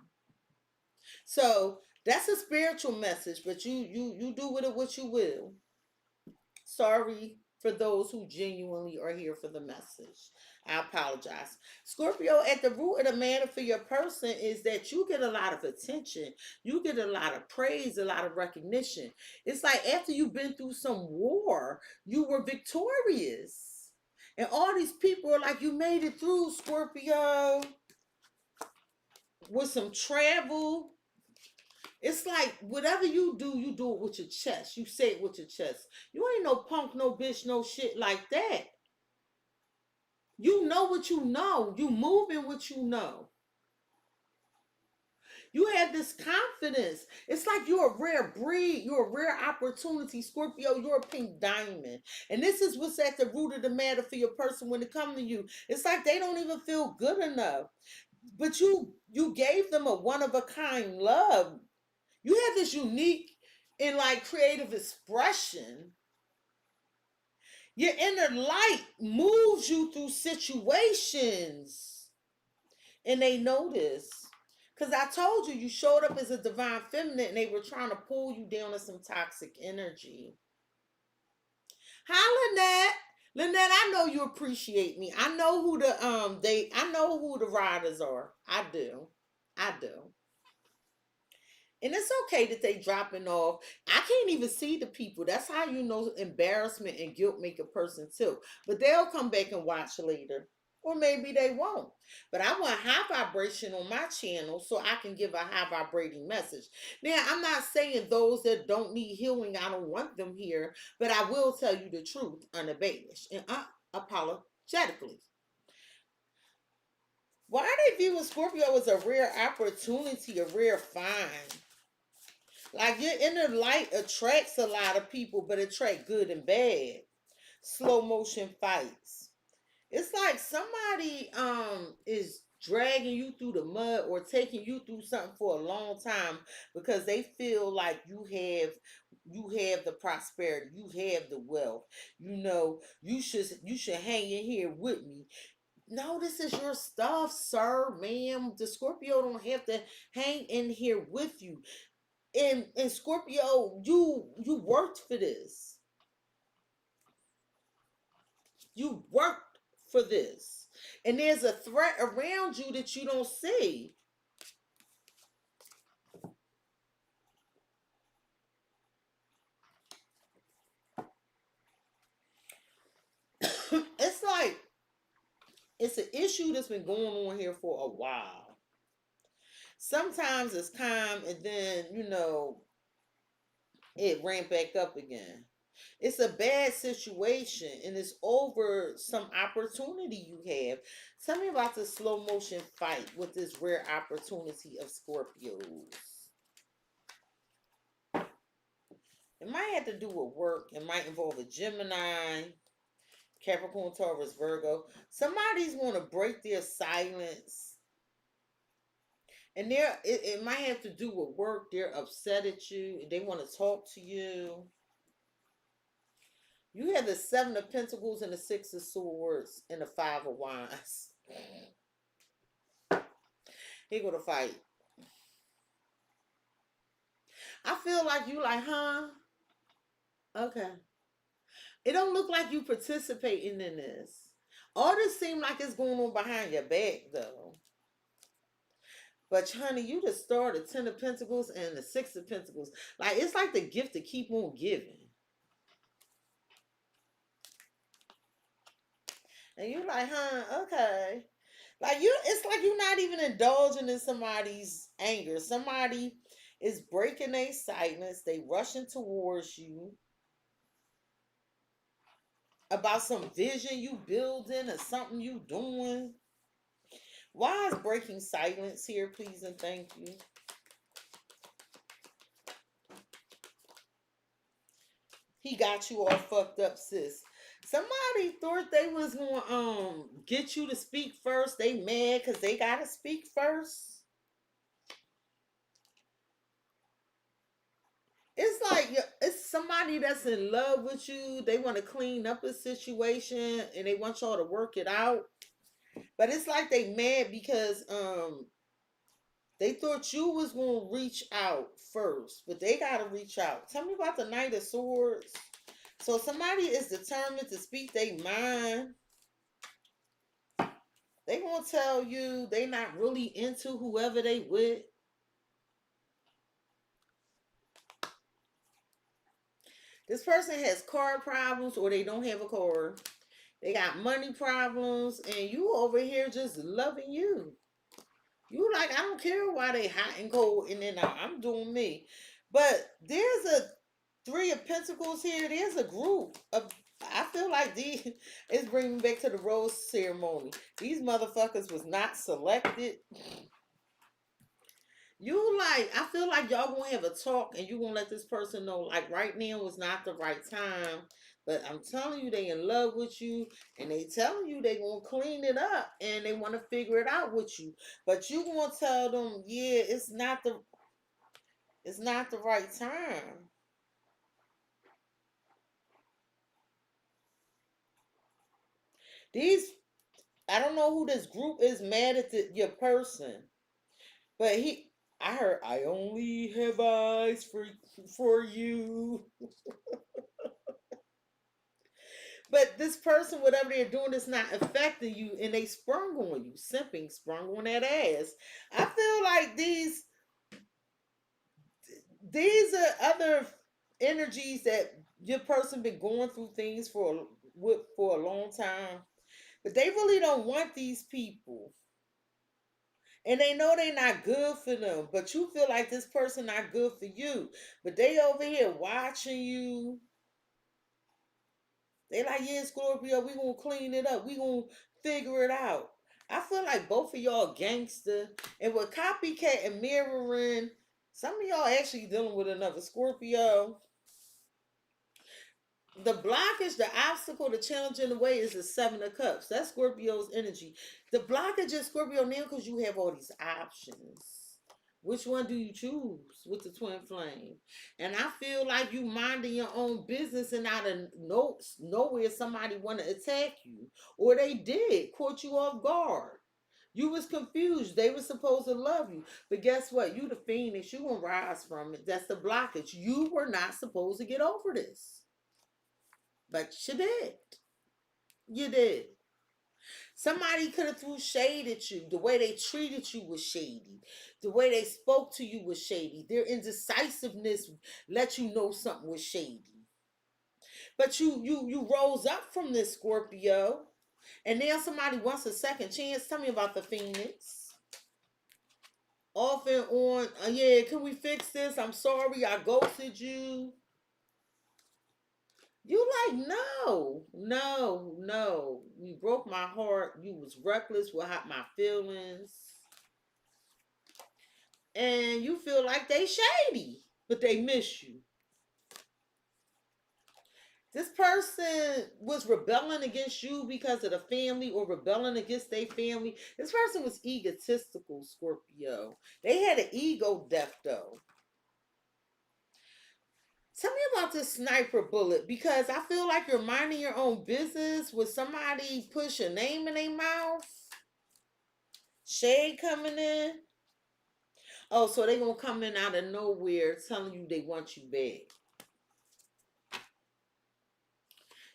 So that's a spiritual message, but you do with it what you will. Sorry for those who genuinely are here for the message. I apologize. Scorpio, at the root of the matter for your person is that you get a lot of attention. You get a lot of praise, a lot of recognition. It's like after you've been through some war, you were victorious. And all these people are like, you made it through, Scorpio. With some travel. It's like whatever you do it with your chest. You say it with your chest. You ain't no punk, no bitch, no shit like that. You know what you know. You moving what you know. You have this confidence. It's like you're a rare breed. You're a rare opportunity. Scorpio, you're a pink diamond. And this is what's at the root of the matter for your person when it comes to you. It's like they don't even feel good enough. But you gave them a one-of-a-kind love. You have this unique and like creative expression. Your inner light moves you through situations. And they know this. Because I told you, you showed up as a divine feminine and they were trying to pull you down to some toxic energy. Hi, Lynette. Lynette, I know you appreciate me. I know who I know who the riders are. I do. I do. And it's okay that they dropping off. I can't even see the people. That's how you know embarrassment and guilt make a person tilt. But they'll come back and watch later. Or maybe they won't. But I want high vibration on my channel so I can give a high vibrating message. Now, I'm not saying those that don't need healing, I don't want them here. But I will tell you the truth unabashed and unapologetically. Why are they viewing Scorpio as a rare opportunity, a rare find? Like your inner light attracts a lot of people, but attract good and bad. Slow motion fights. It's like somebody is dragging you through the mud or taking you through something for a long time because they feel like you have the prosperity, you have the wealth. You should hang in here with me. No, this is your stuff, sir, ma'am. The Scorpio don't have to hang in here with you. And Scorpio, you worked for this. You worked for this. And there's a threat around you that you don't see. It's like it's an issue that's been going on here for a while. Sometimes it's calm and then, it ramped back up again. It's a bad situation and it's over some opportunity you have. Tell me about the slow motion fight with this rare opportunity of Scorpios. It might have to do with work. It might involve a Gemini, Capricorn, Taurus, Virgo. Somebody's going to break their silence. And it might have to do with work. They're upset at you. They want to talk to you. You have the Seven of Pentacles and the Six of Swords and the Five of Wands. He go to fight. I feel like you like, huh? Okay. It don't look like you participating in this. All this seem like it's going on behind your back, though. But honey, you the star, the Ten of Pentacles and the Six of Pentacles. Like it's like the gift to keep on giving. And you like, huh? Okay. Like it's like you're not even indulging in somebody's anger. Somebody is breaking their silence. They rushing towards you about some vision you building or something you doing. Why is breaking silence here, please and thank you? He got you all fucked up, sis. Somebody thought they was gonna get you to speak first. They mad because they gotta speak first. It's like it's somebody that's in love with you. They want to clean up a situation and they want y'all to work it out. But it's like they mad because they thought you was gonna reach out first, but they gotta reach out. Tell me about the Knight of Swords. So somebody is determined to speak their mind. They gonna tell you they not really into whoever they with. This person has car problems or they don't have a car. They got money problems and you over here just loving you. You like, I don't care why they hot and cold and then I'm doing me. But there's a Three of Pentacles here. There's a group of, I feel like it's bringing me back to the rose ceremony. These motherfuckers was not selected. I feel like y'all gonna have a talk and you gonna let this person know, like right now was not the right time. But I'm telling you, they in love with you and they telling you they gonna clean it up and they want to figure it out with you. But you gonna tell them, yeah, it's not the right time. These, I don't know who this group is mad at your person, but I heard, I only have eyes for you. But this person, whatever they're doing, is not affecting you, and they sprung on you, simping, sprung on that ass. I feel like these are other energies that your person been going through things for a long time, but they really don't want these people, and they know they're not good for them. But you feel like this person not good for you, but they over here watching you. They like, yeah, Scorpio, we gonna clean it up. We gonna figure it out. I feel like both of y'all gangster, and with copycat and mirroring, some of y'all actually dealing with another Scorpio. The blockage, the obstacle, the challenge in the way is the Seven of Cups. That's Scorpio's energy. The blockage is Scorpio now because you have all these options. Which one do you choose with the twin flame? And I feel like you minding your own business, and out of nowhere somebody want to attack you, or they did, caught you off guard. You was confused. They were supposed to love you, but guess what? You the phoenix. You gonna rise from it. That's the blockage. You were not supposed to get over this, but you did. You did. Somebody could have threw shade at you. The way they treated you was shady. The way they spoke to you was shady. Their indecisiveness let you know something was shady. But you rose up from this, Scorpio, and now somebody wants a second chance. Tell me about the Phoenix. Off and on. Yeah, can we fix this? I'm sorry, I ghosted you. You like, no, no, no. You broke my heart. You was reckless with my feelings. And you feel like they shady, but they miss you. This person was rebelling against you because of the family, or rebelling against their family. This person was egotistical, Scorpio. They had an ego death, though. Tell me about this sniper bullet, because I feel like you're minding your own business with somebody push a name in their mouth. Shade coming in. Oh, so they gonna come in out of nowhere telling you they want you back.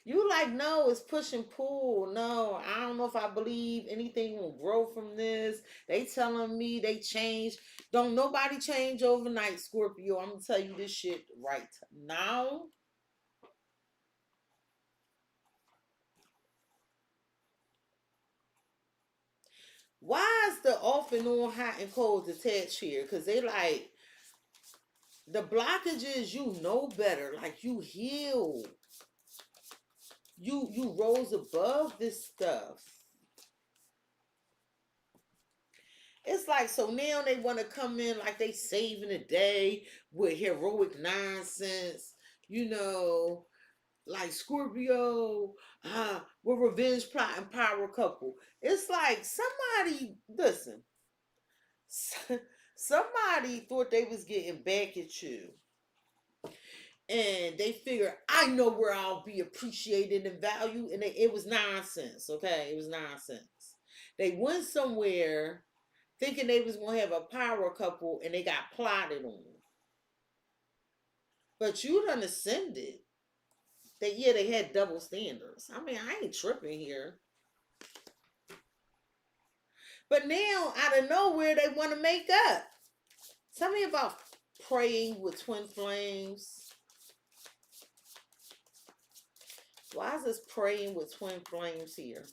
You like, no, it's push and pull. No, I don't know if I believe anything will grow from this. They telling me they change. Don't nobody change overnight, Scorpio. I'm gonna tell you this shit right now. Why is the off and on hot and cold attached here? Because they like, the blockage is you know better. Like, you healed. You rose above this stuff. It's like, so now they want to come in like they saving the day with heroic nonsense, you know, like Scorpio, we're revenge plot and power couple. It's like, somebody, listen, somebody thought they was getting back at you, and they figure, I know where I'll be appreciated and valued, and it was nonsense. Okay, it was nonsense. They went somewhere thinking they was gonna have a power couple, and they got plotted on. But you done ascended. They had double standards. I mean, I ain't tripping here. But now, out of nowhere, they want to make up. Tell me about praying with twin flames. Why is this praying with twin flames here?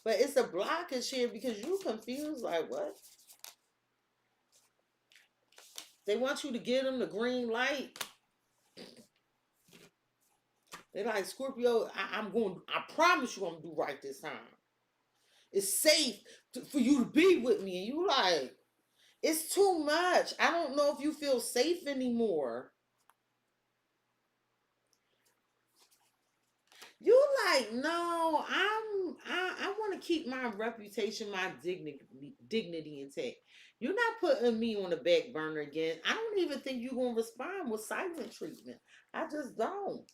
But it's a blockage here because you confused. Like, what? They want you to give them the green light. They're like, Scorpio, I promise you I'm going to do right this time. It's safe for you to be with me. And you like, it's too much. I don't know if you feel safe anymore. You like, no, I want to keep my reputation, my dignity intact. You're not putting me on the back burner again. I don't even think you're going to respond with silent treatment. I just don't.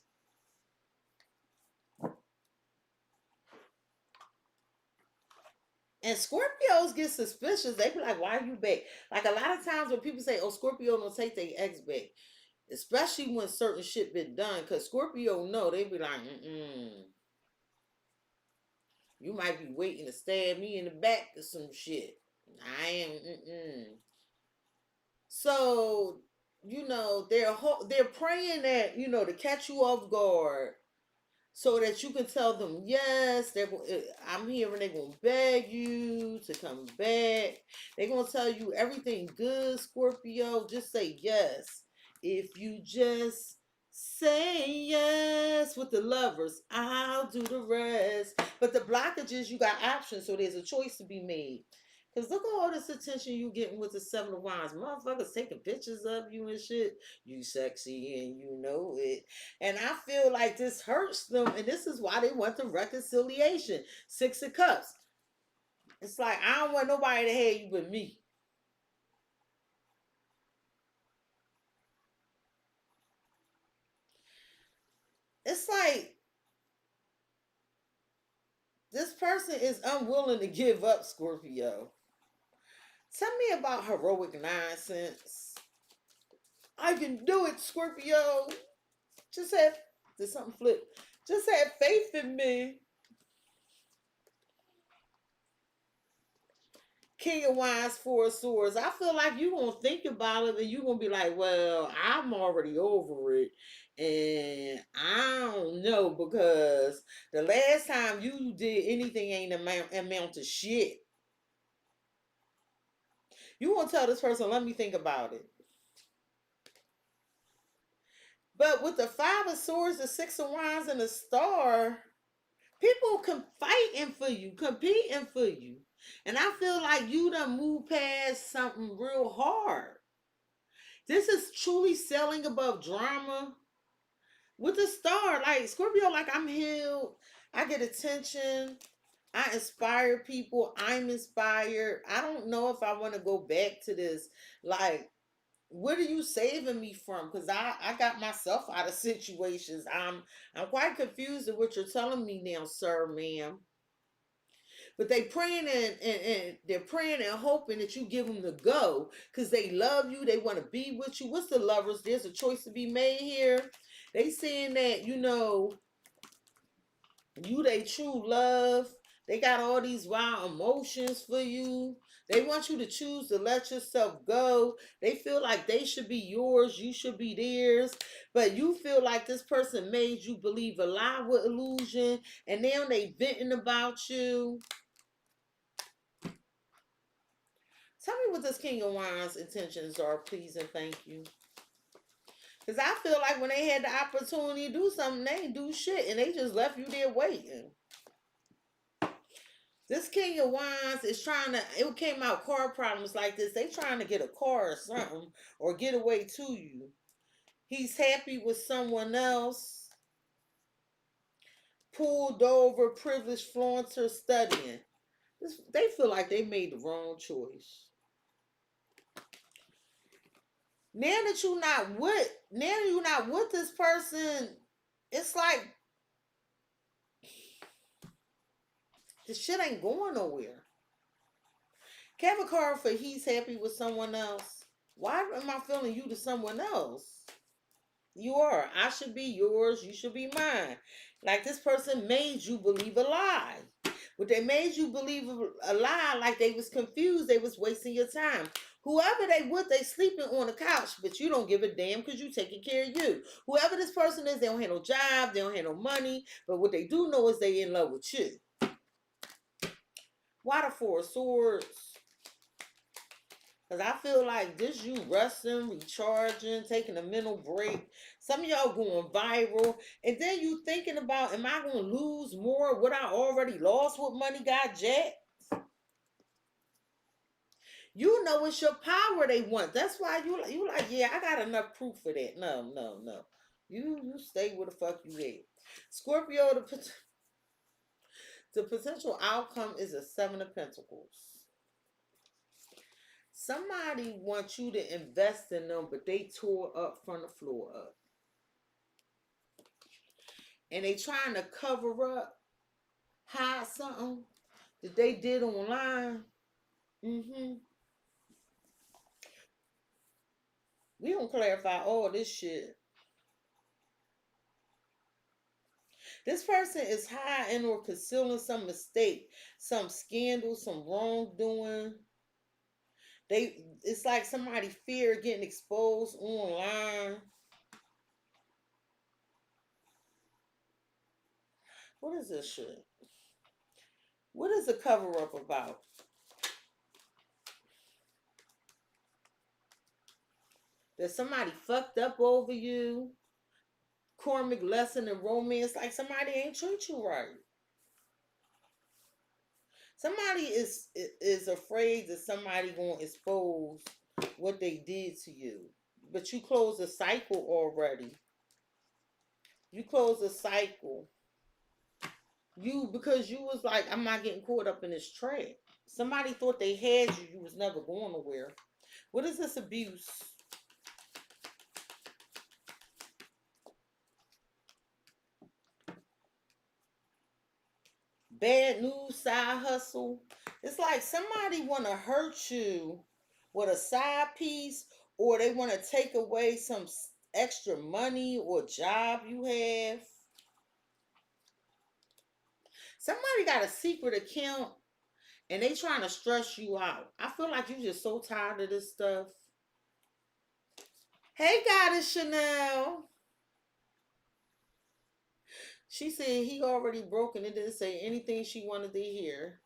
And Scorpios get suspicious. They be like, why are you back? Like a lot of times when people say, oh, Scorpio don't take their ex back, especially when certain shit been done, because Scorpio know, they be like, you might be waiting to stab me in the back or some shit. I am, So, they're praying that, to catch you off guard so that you can tell them yes. I'm hearing they're gonna beg you to come back. They're gonna tell you everything good, Scorpio. Just say yes. If you just say yes with the lovers, I'll do the rest. But the blockages, you got options, so there's a choice to be made. Cause look at all this attention you getting with the Seven of Wands. Motherfuckers taking pictures of you and shit. You sexy and you know it. And I feel like this hurts them, and this is why they want the reconciliation. Six of Cups. It's like, I don't want nobody to hate you but me. It's like this person is unwilling to give up, Scorpio. Tell me about heroic nonsense. I can do it, Scorpio. Just have, did something flip? Just have faith in me. King of Wands, Four of Swords. I feel like you're going to think about it and you're going to be like, well, I'm already over it. And I don't know, because the last time you did anything ain't amount to shit. You want to tell this person, let me think about it. But with the Five of Swords, the Six of Wands, and the Star, people fighting for you, competing for you. And I feel like you done moved past something real hard. This is truly selling above drama. With the Star, like Scorpio, like I'm healed. I get attention. I inspire people. I'm inspired. I don't know if I want to go back to this. Like, what are you saving me from? Because I got myself out of situations. I'm quite confused at what you're telling me now, sir, ma'am. But they praying and they're praying and hoping that you give them the go because they love you. They want to be with you. What's the lovers? There's a choice to be made here. They saying that, you they true love. They got all these wild emotions for you. They want you to choose to let yourself go. They feel like they should be yours. You should be theirs. But you feel like this person made you believe a lie with illusion. And now they venting about you. Tell me what this King of Wands intentions are, please and thank you. Because I feel like when they had the opportunity to do something, they didn't do shit. And they just left you there waiting. This King of Wands is trying to, it came out car problems like this. They trying to get a car or something or get away to you. He's happy with someone else. Pulled over, privileged flaunter, studying. They feel like they made the wrong choice. Now that you're not with this person, it's like this shit ain't going nowhere. Have a card for he's happy with someone else. Why am I feeling you to someone else? You are. I should be yours. You should be mine. Like this person made you believe a lie. But they made you believe a lie like they was confused. They was wasting your time. Whoever they with, they sleeping on the couch, but you don't give a damn because you taking care of you. Whoever this person is, they don't have no job, they don't have no money, but what they do know is they in love with you. Why the Four of Swords? Because I feel like this you resting, recharging, taking a mental break. Some of y'all going viral. And then you thinking about, am I going to lose more of what I already lost with money got jacked? You know it's your power they want. That's why you like, yeah, I got enough proof for that. No. You stay where the fuck you at. Scorpio, the potential outcome is a Seven of Pentacles. Somebody wants you to invest in them, but they tore up from the floor up. And they trying to cover up, hide something. that they did online. We don't clarify all this shit. This person is hiding or concealing some mistake, some scandal, some wrongdoing. It's like somebody fear getting exposed online. What is this shit? What is the cover up about? That somebody fucked up over you. Karmic lesson in romance, like somebody ain't treat you right. Somebody is afraid that somebody gonna expose what they did to you. But you closed a cycle already. You closed a cycle. Because you was like, I'm not getting caught up in this trap. Somebody thought they had you. You was never going nowhere. What is this abuse? Bad news, side hustle. It's like somebody want to hurt you with a side piece, or they want to take away some extra money or job you have. Somebody got a secret account and they trying to stress you out. I feel like you just so tired of this stuff. Hey, Goddess Chanel. She said he already broken it. Didn't say anything she wanted to hear.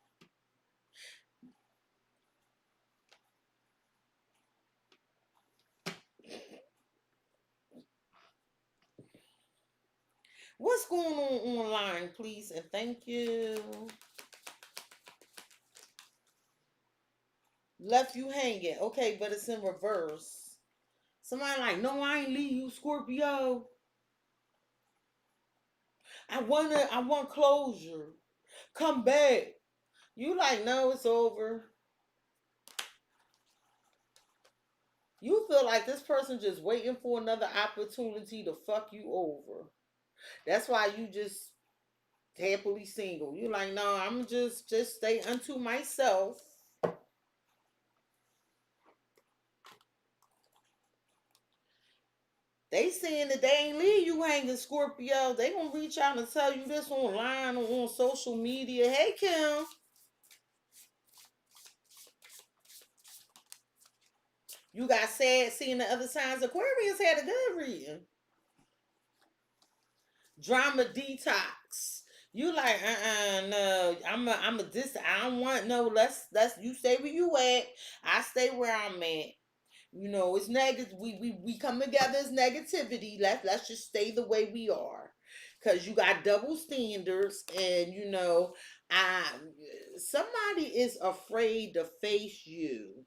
What's going on online, please? And thank you. Left you hanging. Okay, but it's in reverse. Somebody like, no, I ain't leave you, Scorpio. I want closure. Come back. You like, no, it's over. You feel like this person just waiting for another opportunity to fuck you over. That's why you just happily single. You like, no, I'm just stay unto myself. They saying that they ain't leave you hanging, Scorpio. They gonna reach out and tell you this online or on social media. Hey, Kim. You got sad seeing the other signs. Aquarius had a good reading. Drama detox. You like, no. I'm a this. I don't want no. Let's you stay where you at. I stay where I'm at. You know, it's negative. We come together as negativity. Let's just stay the way we are, cause you got double standards, and you know, I somebody is afraid to face you.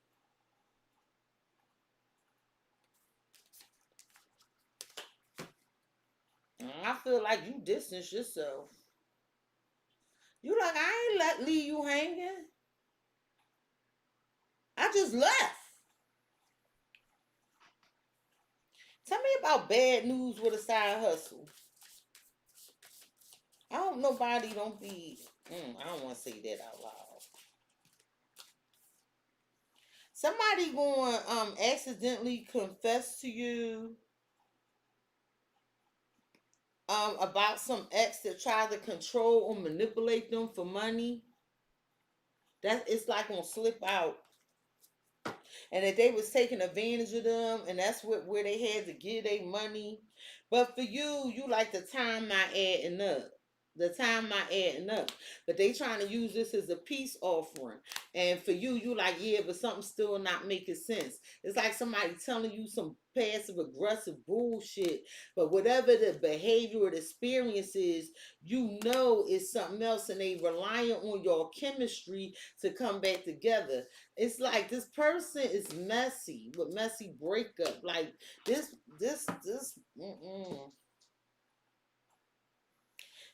I feel like you distance yourself. You like, I ain't leave you hanging. I just left. Tell me about bad news with a side hustle. I hope nobody don't be. I don't want to say that out loud. Somebody going accidentally confess to you about some ex that tried to control or manipulate them for money. That it's like gonna slip out. And that they was taking advantage of them, and that's where they had to give their money. But for you like the time not adding up. The time not adding up. But they trying to use this as a peace offering. And for you like, yeah, but something still not making sense. It's like somebody telling you some passive aggressive bullshit. But whatever the behavior or the experience is, you know it's something else, and they relying on your chemistry to come back together. It's like this person is messy with messy breakup. Like this.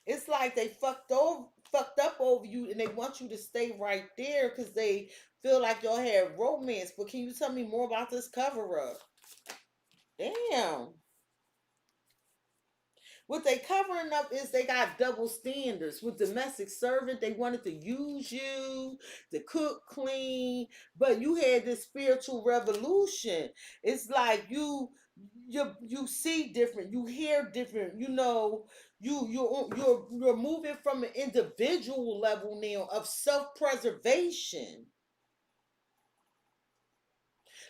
It's like they fucked up over you, and they want you to stay right there because they feel like y'all have romance. But can you tell me more about this cover up? Damn. What they covering up is they got double standards. With domestic servant, they wanted to use you to cook, clean, but you had this spiritual revolution. It's like you see different, you hear different. You know, you're moving from an individual level now of self preservation.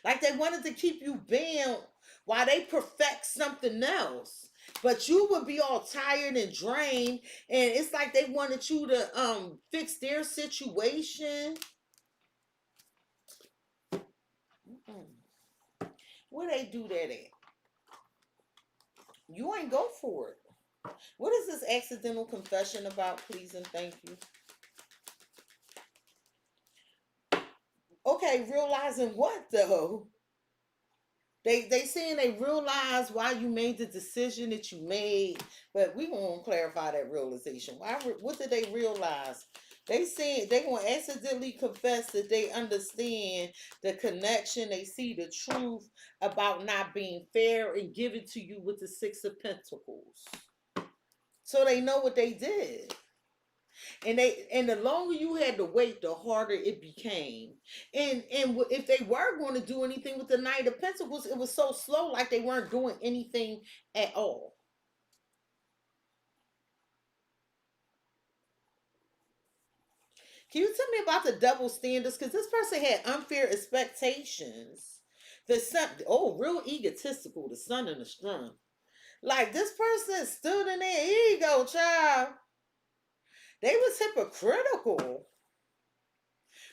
Like they wanted to keep you bound while they perfect something else. But you would be all tired and drained, and it's like they wanted you to fix their situation. Where they do that at? You ain't go for it. What is this accidental confession about, please and thank you? Okay, realizing what though? They saying they realize why you made the decision that you made, but we gonna clarify that realization. Why? What did they realize? They saying they gonna accidentally confess that they understand the connection. They see the truth about not being fair and give it to you with the Six of Pentacles. So they know what they did. And the longer you had to wait, the harder it became. And if they were going to do anything with the Knight of Pentacles, it was so slow, like they weren't doing anything at all. Can you tell me about the double standards? Because this person had unfair expectations. The sun, oh, real egotistical. The sun and the strong. Like this person stood in their ego, child. They was hypocritical.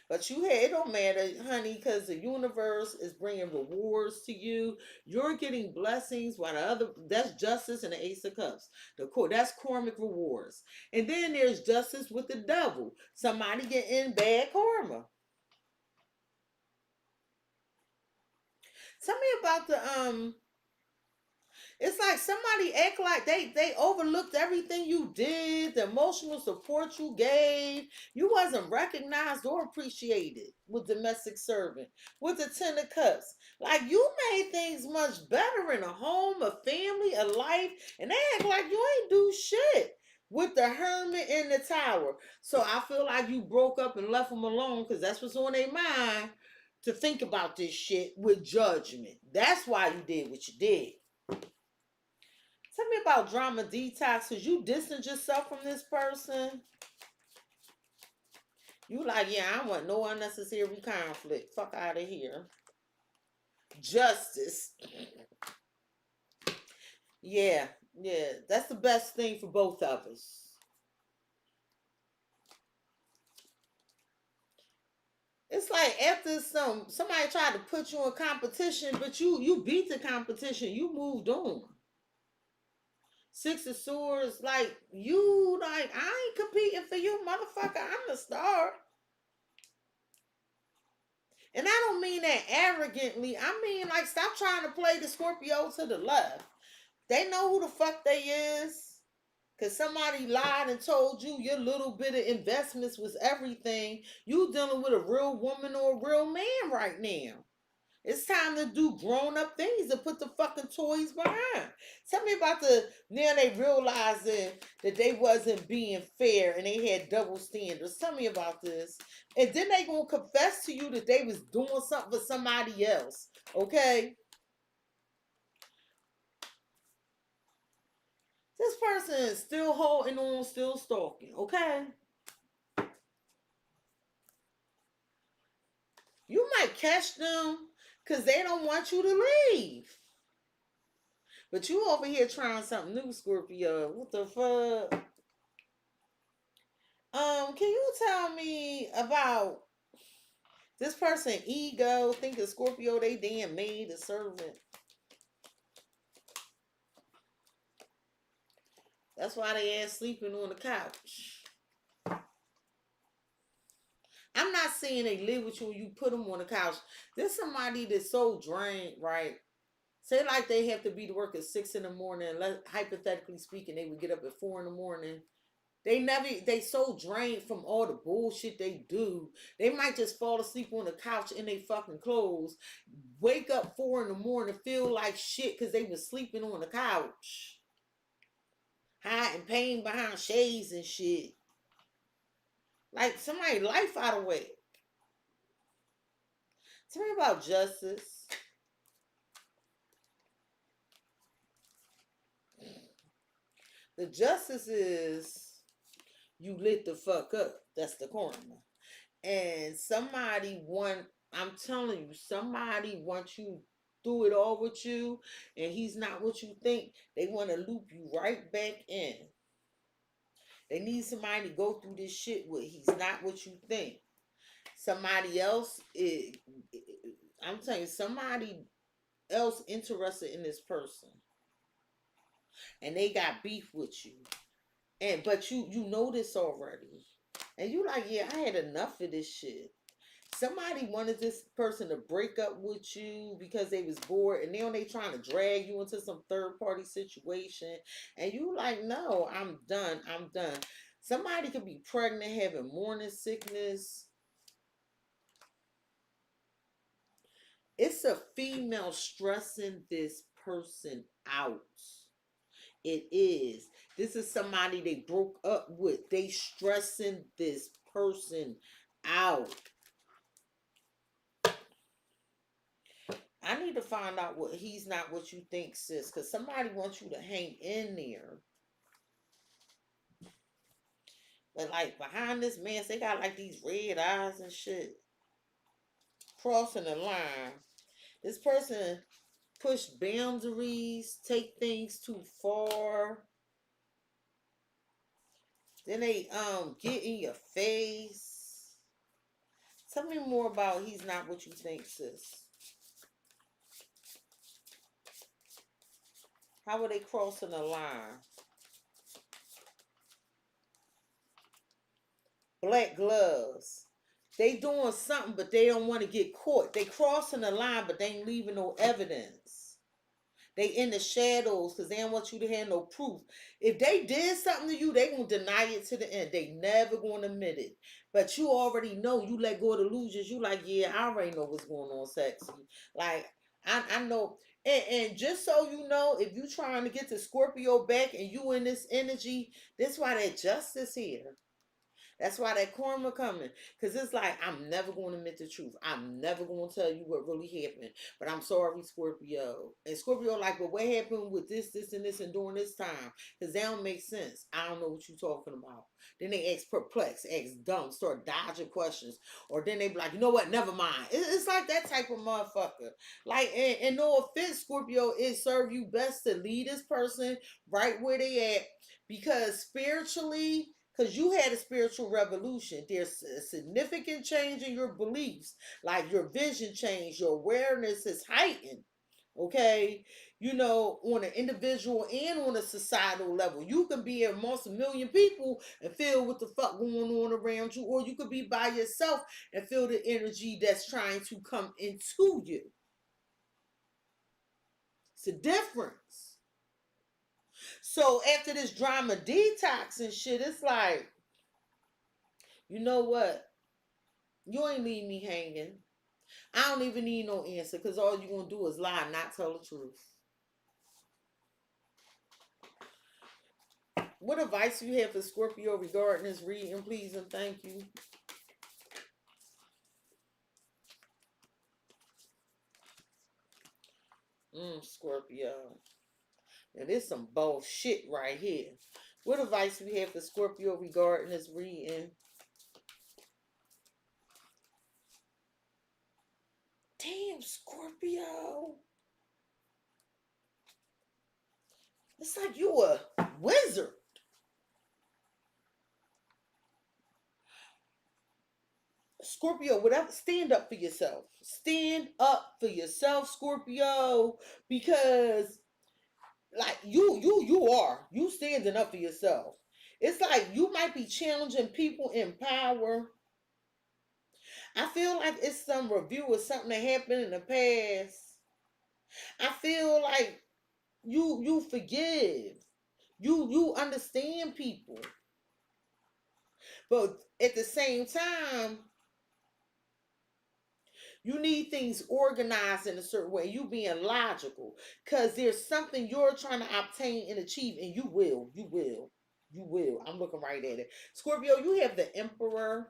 But you had, it don't matter, honey, because the universe is bringing rewards to you. You're getting blessings while the other, that's justice and the Ace of Cups. That's karmic rewards. And then there's justice with the devil. Somebody getting bad karma. Tell me about the it's like somebody act like they overlooked everything you did, the emotional support you gave. You wasn't recognized or appreciated with domestic servant. With the Ten of Cups. Like you made things much better in a home, a family, a life, and they act like you ain't do shit. With the Hermit in the Tower. So I feel like you broke up and left them alone because that's what's on their mind to think about this shit with judgment. That's why you did what you did. Tell me about drama detox, because you distance yourself from this person. You like, yeah, I don't want no unnecessary conflict. Fuck out of here. Justice. Yeah, that's the best thing for both of us. It's like after somebody tried to put you in competition, but you beat the competition. You moved on. Six of Swords, like you, like I ain't competing for you, motherfucker. I'm the star. And I don't mean that arrogantly. I mean like stop trying to play the Scorpio to the left. They know who the fuck they is. Cause somebody lied and told you your little bit of investments was everything. You dealing with a real woman or a real man right now. It's time to do grown-up things and put the fucking toys behind. Tell me about now they realizing that they wasn't being fair and they had double standards. Tell me about this. And then they gonna confess to you that they was doing something for somebody else. Okay? This person is still holding on, still stalking. Okay? You might catch them because they don't want you to leave. But you over here trying something new, Scorpio. What the fuck? Can you tell me about this person ego, thinking Scorpio they damn maid, a servant? That's why they ass sleeping on the couch. I'm not saying they live with you and you put them on the couch. There's somebody that's so drained, right? Say like they have to be to work at 6 in the morning. Hypothetically speaking, they would get up at 4 in the morning. They so drained from all the bullshit they do. They might just fall asleep on the couch in their fucking clothes. Wake up 4 in the morning, feel like shit because they been sleeping on the couch. hiding pain behind shades and shit. Like somebody life out of whack. Tell me about justice. The justice is you lit the fuck up. That's the karma. And somebody I'm telling you, somebody wants you do it all with you, and he's not what you think. They want to loop you right back in. They need somebody to go through this shit with. He's not what you think. Somebody else I'm telling you, somebody else interested in this person, and they got beef with you, but you know this already, and you like, yeah, I had enough of this shit. Somebody wanted this person to break up with you because they was bored, and now they trying to drag you into some third party situation, and you like, no, I'm done. Somebody could be pregnant, having morning sickness. It's a female stressing this person out. It is. This is somebody they broke up with. They stressing this person out. I need to find out what he's not what you think, sis. Because somebody wants you to hang in there. But like behind this man, they got like these red eyes and shit. Crossing the line. This person push boundaries, take things too far. Then they get in your face. Tell me more about he's not what you think, sis. How are they crossing the line? Black gloves. They doing something, but they don't want to get caught. They crossing the line, but they ain't leaving no evidence. They in the shadows because they don't want you to have no proof. If they did something to you, they gonna deny it to the end. They never gonna admit it. But you already know. You let go of the illusions. You like, yeah, I already know what's going on, sexy. Like, I know. And just so you know, if you trying to get the Scorpio back and you in this energy, that's why that justice here. That's why that karma coming. Because it's like, I'm never going to admit the truth. I'm never going to tell you what really happened. But I'm sorry, Scorpio. And Scorpio like, well, what happened with this, and this, and during this time? Because that don't make sense. I don't know what you're talking about. Then they ask perplexed, ask dumb, start dodging questions. Or then they be like, you know what, never mind. It's like that type of motherfucker. Like, and no offense, Scorpio, it serve you best to lead this person right where they at. Because spiritually, because you had a spiritual revolution. There's a significant change in your beliefs. Like your vision changed. Your awareness is heightened. Okay? You know, on an individual and on a societal level. You can be amongst a million people and feel what the fuck going on around you. Or you could be by yourself and feel the energy that's trying to come into you. It's a difference. So after this drama detox and shit, it's like, you know what? You ain't leave me hanging. I don't even need no answer because all you're going to do is lie and not tell the truth. What advice do you have for Scorpio regarding this reading, please and thank you? Scorpio. Now there's some bullshit right here. What advice do you have for Scorpio regarding this reading? Damn, Scorpio. It's like you a wizard. Scorpio, whatever, stand up for yourself. Stand up for yourself, Scorpio, because like you standing up for yourself. It's like you might be challenging people in power. I feel like it's some review of something that happened in the past. I feel like you forgive. You understand people. But at the same time, you need things organized in a certain way. You being logical. Because there's something you're trying to obtain and achieve, and you will. You will. You will. I'm looking right at it. Scorpio, you have the Emperor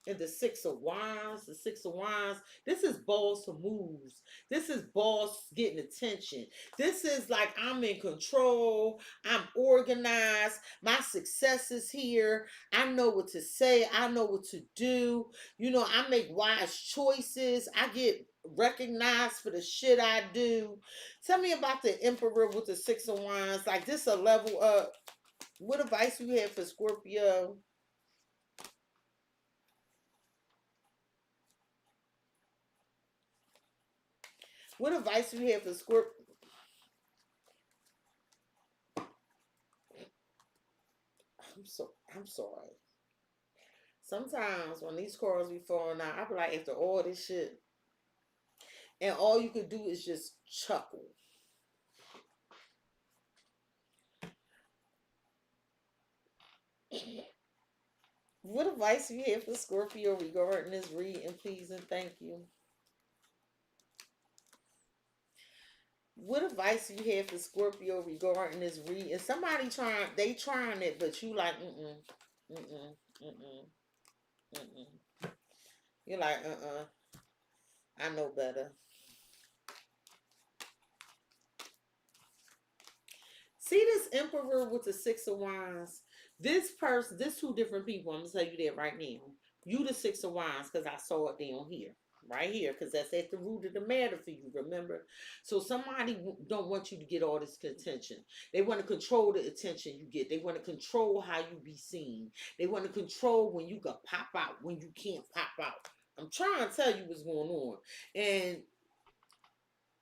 and the Six of Wands. The Six of Wands. This is balls to moves. This is balls getting attention. This is like I'm in control. I'm organized. My success is here. I know what to say. I know what to do. You know, I make wise choices. I get recognized for the shit I do. Tell me about the Emperor with the Six of Wands. Like this a level up. What advice you have for Scorpio? What advice you have for Scorpio? I'm sorry. Sometimes when these cards be falling out, I be like, after all this shit, and all you could do is just chuckle. What advice you have for Scorpio regarding this reading, please and thank you? What advice you have for Scorpio regarding this reading? Somebody trying it, but you like, mm-mm, mm-mm, mm-mm, mm-mm. You're like, I know better. See this Emperor with the Six of Wands? This person, this two different people. I'm gonna tell you that right now. You the Six of Wands, because I saw it down here. Right here, because that's at the root of the matter for you, remember? So somebody don't want you to get all this attention. They want to control the attention you get. They want to control how you be seen. They want to control when you can pop out, when you can't pop out. I'm trying to tell you what's going on. And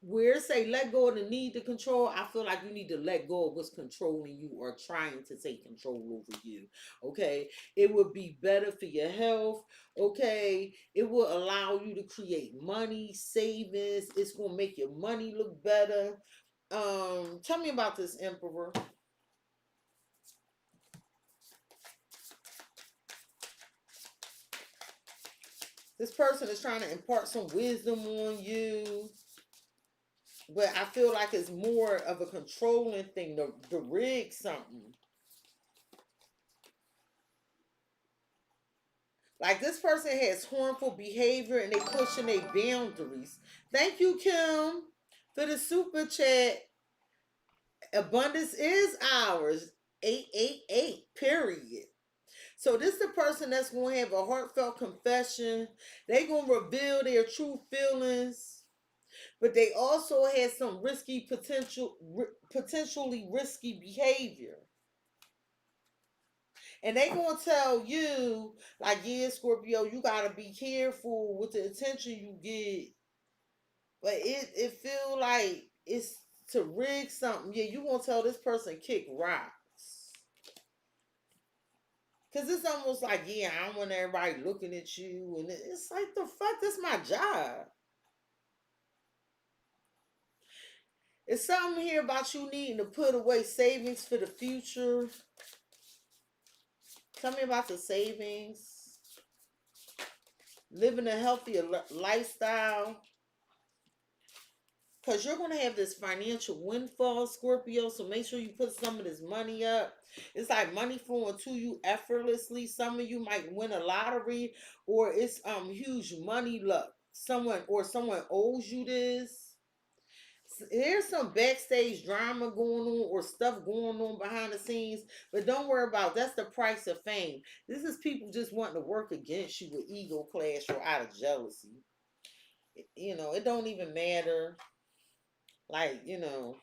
where it say let go of the need to control, I feel like you need to let go of what's controlling you or trying to take control over you. Okay, it would be better for your health. Okay, it will allow you to create money savings. It's gonna make your money look better. Tell me about this Emperor. This person is trying to impart some wisdom on you, but I feel like it's more of a controlling thing to rig something. Like this person has harmful behavior and they pushing their boundaries. Thank you, Kim, for the super chat. Abundance is ours. 888. Period. So this is the person that's going to have a heartfelt confession. They going to reveal their true feelings, but they also had some potentially risky behavior. And they gonna tell you, like, yeah, Scorpio, you gotta be careful with the attention you get. But it feel like it's to rig something. Yeah, you gonna tell this person kick rocks. Cause it's almost like, yeah, I don't want everybody looking at you. And it's like the fuck, that's my job. It's something here about you needing to put away savings for the future. Tell me about the savings. Living a healthier lifestyle. Because you're going to have this financial windfall, Scorpio. So make sure you put some of this money up. It's like money flowing to you effortlessly. Some of you might win a lottery, or it's huge money luck. Someone owes you this. There's some backstage drama going on or stuff going on behind the scenes, but don't worry about it. That's the price of fame. This is people just wanting to work against you with ego clash or out of jealousy. You know, it don't even matter. Like, you know,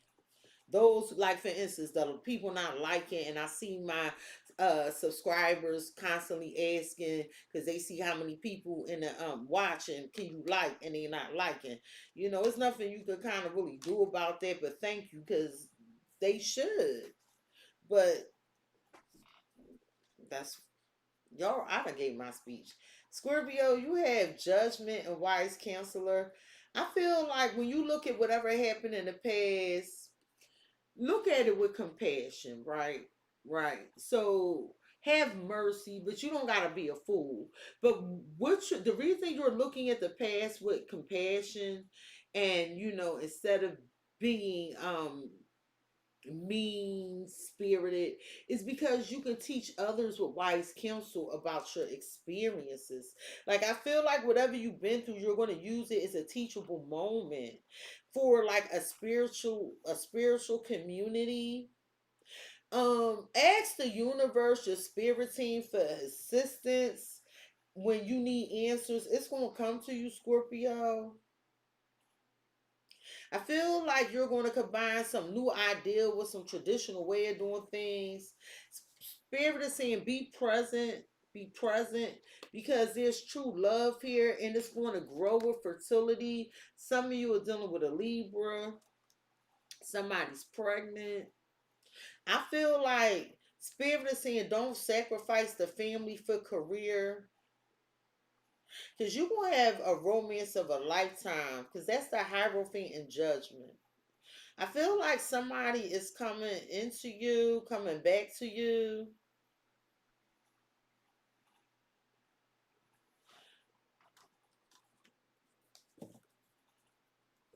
those, like, for instance, the people not liking, and I see my subscribers constantly asking because they see how many people in the watching, can you like, and they're not liking. You know, it's nothing you could kind of really do about that, but thank you, because they should. But that's y'all, I done gave my speech. Scorpio, you have judgment and wise counselor. I feel like when you look at whatever happened in the past, look at it with compassion, right? Right. So have mercy, but you don't gotta be a fool. But the reason you're looking at the past with compassion, and you know, instead of being mean spirited, is because you can teach others with wise counsel about your experiences. Like, I feel like whatever you've been through, you're going to use it as a teachable moment for like a spiritual community. Ask the universe, your spirit team, for assistance when you need answers. It's going to come to you, Scorpio. I feel like you're going to combine some new idea with some traditional way of doing things. Spirit is saying be present, because there's true love here and it's going to grow with fertility. Some of you are dealing with a Libra, somebody's pregnant. I feel like Spirit is saying don't sacrifice the family for career, because you're going to have a romance of a lifetime, because that's the Hierophant in Judgment. I feel like somebody is coming into you, coming back to you.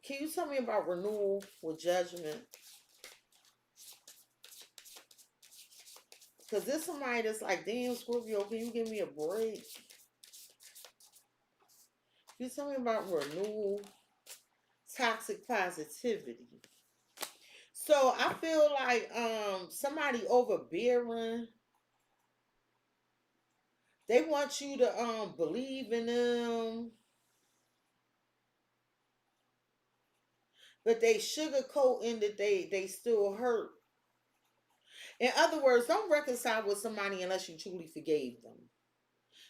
Can you tell me about renewal with Judgment? Because this somebody that's like, damn, Scorpio, can you give me a break? Can you tell me about renewal, toxic positivity? So I feel like somebody overbearing. They want you to believe in them, but they sugarcoating that they still hurt. In other words, don't reconcile with somebody unless you truly forgave them.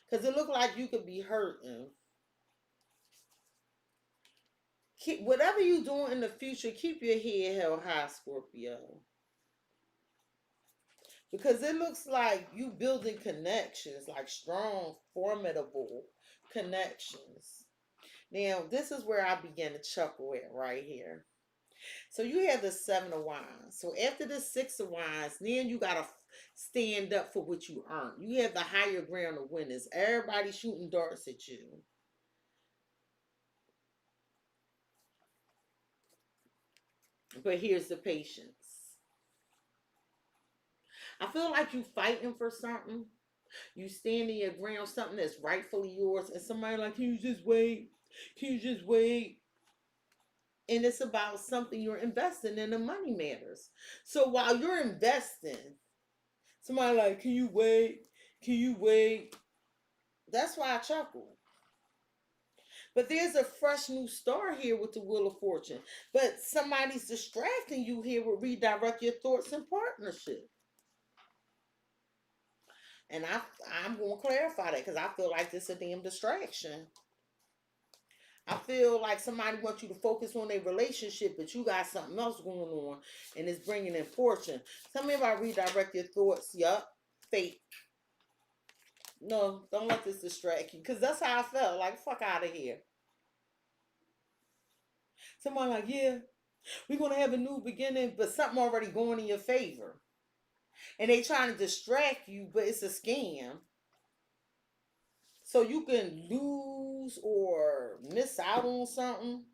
Because it looked like you could be hurting. Whatever you doing in the future, keep your head held high, Scorpio. Because it looks like you building connections, like strong, formidable connections. Now, this is where I began to chuckle at right here. So you have the Seven of Wands. So after the Six of Wands, then you gotta stand up for what you earn. You have the higher ground of winners. Everybody shooting darts at you. But here's the patience. I feel like you fighting for something. You standing your ground, something that's rightfully yours, and somebody like, can you just wait? Can you just wait? And it's about something you're investing in, the money matters. So while you're investing, somebody like, can you wait? Can you wait? That's why I chuckle. But there's a fresh new start here with the Wheel of Fortune. But somebody's distracting you here with redirect your thoughts and partnership. And I'm going to clarify that because I feel like this is a damn distraction. I feel like somebody wants you to focus on their relationship, but you got something else going on, and it's bringing in fortune. Tell me about redirect your thoughts. Yup, fate. No, don't let this distract you, because that's how I felt. Like, fuck out of here. Somebody like, yeah, we're going to have a new beginning, but something already going in your favor. And they trying to distract you, but it's a scam. So you can lose or miss out on something.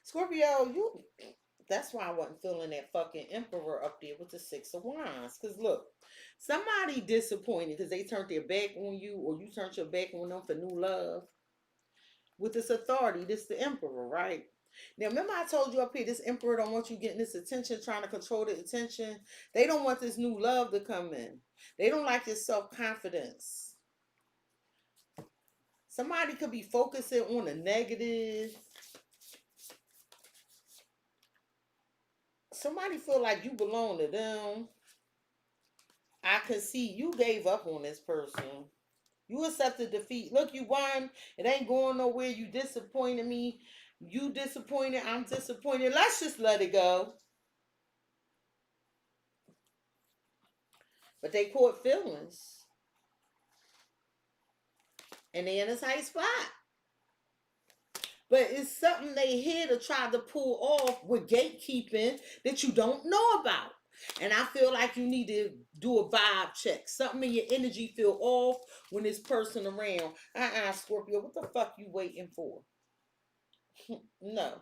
Scorpio, that's why I wasn't feeling that fucking emperor up there with the Six of Wands. Because look, somebody disappointed because they turned their back on you, or you turned your back on them for new love. With this authority, this the emperor, right? Now, remember I told you up here, this emperor don't want you getting this attention, trying to control the attention. They don't want this new love to come in. They don't like your self-confidence. Somebody could be focusing on the negative. Somebody feel like you belong to them. I can see you gave up on this person. You accepted defeat. Look, you won. It ain't going nowhere. You disappointed me. You disappointed. I'm disappointed. Let's just let it go. But they caught feelings. And they in a tight spot. But it's something they here to try to pull off with gatekeeping that you don't know about. And I feel like you need to do a vibe check. Something in your energy feel off when this person around. Scorpio, what the fuck you waiting for? No.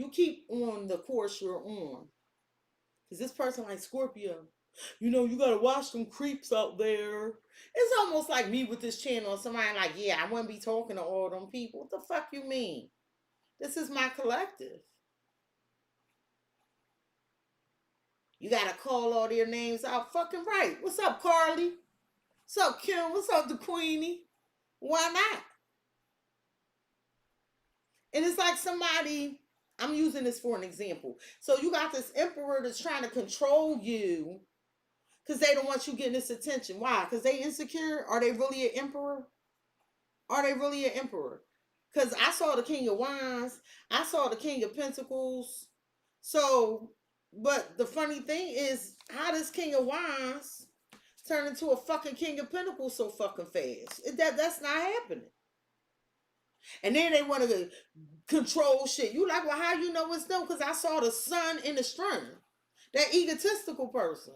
You keep on the course you're on. Because this person like Scorpio, you know, you gotta watch them creeps out there. It's almost like me with this channel. Somebody like, yeah, I wouldn't be talking to all them people. What the fuck you mean? This is my collective. You gotta call all their names out. Fucking right. What's up, Carly? What's up, Kim? What's up, the Queenie? Why not? And it's like somebody, I'm using this for an example. So you got this emperor that's trying to control you because they don't want you getting this attention. Why? Because they insecure? Are they really an emperor? Are they really an emperor? Because I saw the King of Wands. I saw the King of Pentacles. So, but the funny thing is, how does King of Wands turn into a fucking King of Pentacles so fucking fast? That's not happening. And then they want to control shit. You like, well, how you know it's them? Because I saw the sun in the string. That egotistical person.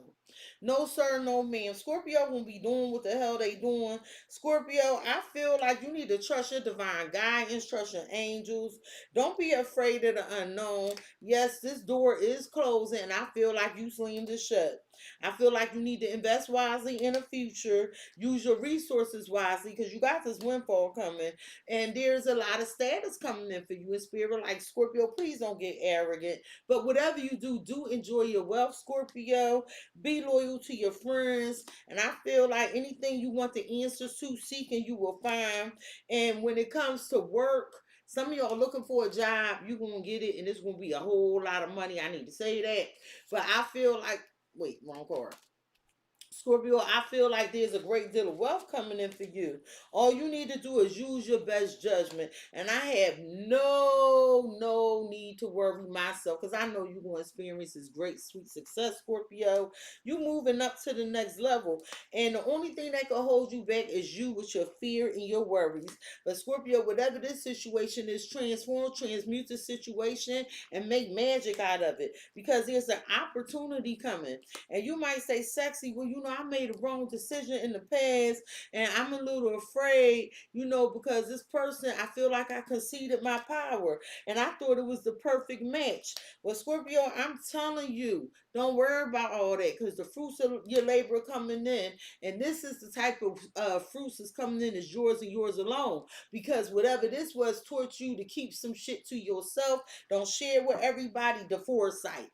No, sir, no, ma'am. Scorpio won't be doing what the hell they doing. Scorpio, I feel like you need to trust your divine guidance, trust your angels. Don't be afraid of the unknown. Yes, this door is closing, and I feel like you slammed it shut. I feel like you need to invest wisely in the future. Use your resources wisely because you got this windfall coming. And there's a lot of status coming in for you in spirit. Like, Scorpio, please don't get arrogant. But whatever you do, do enjoy your wealth, Scorpio. Be loyal to your friends. And I feel like anything you want the answers to, seeking, you will find. And when it comes to work, some of y'all looking for a job, you're going to get it. And it's going to be a whole lot of money. I need to say that. But I feel like, wait, wrong card. Scorpio, I feel like there's a great deal of wealth coming in for you. All you need to do is use your best judgment. And I have no need to worry myself because I know you're going to experience this great, sweet success, Scorpio. You moving up to the next level. And the only thing that can hold you back is you with your fear and your worries. But Scorpio, whatever this situation is, transform, transmute the situation and make magic out of it because there's an opportunity coming. And you might say, Cexxi, well, you know, I made a wrong decision in the past and I'm a little afraid, you know, because this person, I feel like I conceded my power and I thought it was the perfect match. Well, Scorpio, I'm telling you, don't worry about all that because the fruits of your labor are coming in. And this is the type of fruits that's coming in is yours and yours alone. Because whatever this was taught you to keep some shit to yourself. Don't share with everybody the foresight.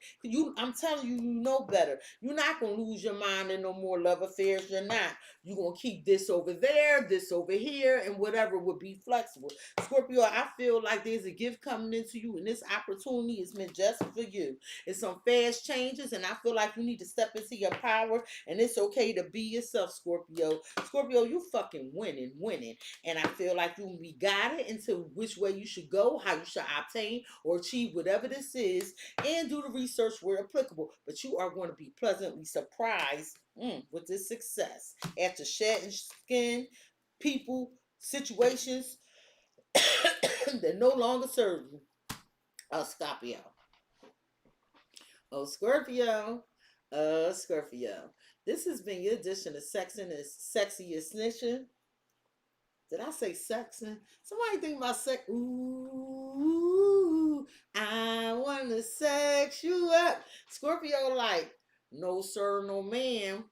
I'm telling you, you know better. You're not going to lose your mind in no more love affairs. You're not. You're going to keep this over there, this over here, and whatever would be flexible. Scorpio, I feel like there's a gift coming into you, and this opportunity is meant just for you. It's some fast changes, and I feel like you need to step into your power, and it's okay to be yourself, Scorpio. Scorpio, you fucking winning. And I feel like you will be guided into which way you should go, how you should obtain or achieve whatever this is, and do the research where applicable. But you are going to be pleasantly surprised with this success after shedding skin, people, situations that no longer serve you. Scorpio. Scorpio. Scorpio. This has been your edition of Cexxi is Snitching. Did I say sexing? Somebody think about sex. Ooh, I want to sex you up. Scorpio like, no sir, no ma'am.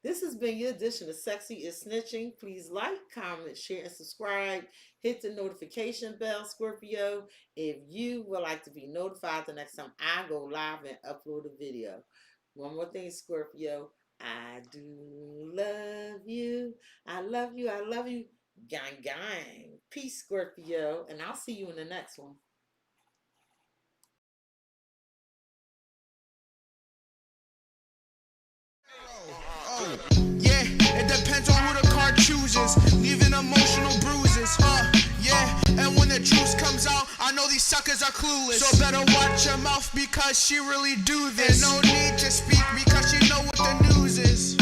This has been your edition of Cexxi is Snitching. Please like, comment, share, and subscribe. Hit the notification bell, Scorpio, if you would like to be notified the next time I go live and upload a video. One more thing, Scorpio. I do love you. I love you. I love you. Gang, gang. Peace, Scorpio. And I'll see you in the next one. Yeah, it depends on who the card chooses, leaving emotional bruises. Yeah, and when the truth comes out, I know these suckers are clueless. So better watch your mouth because she really do this. And no need to speak because you know what the news is.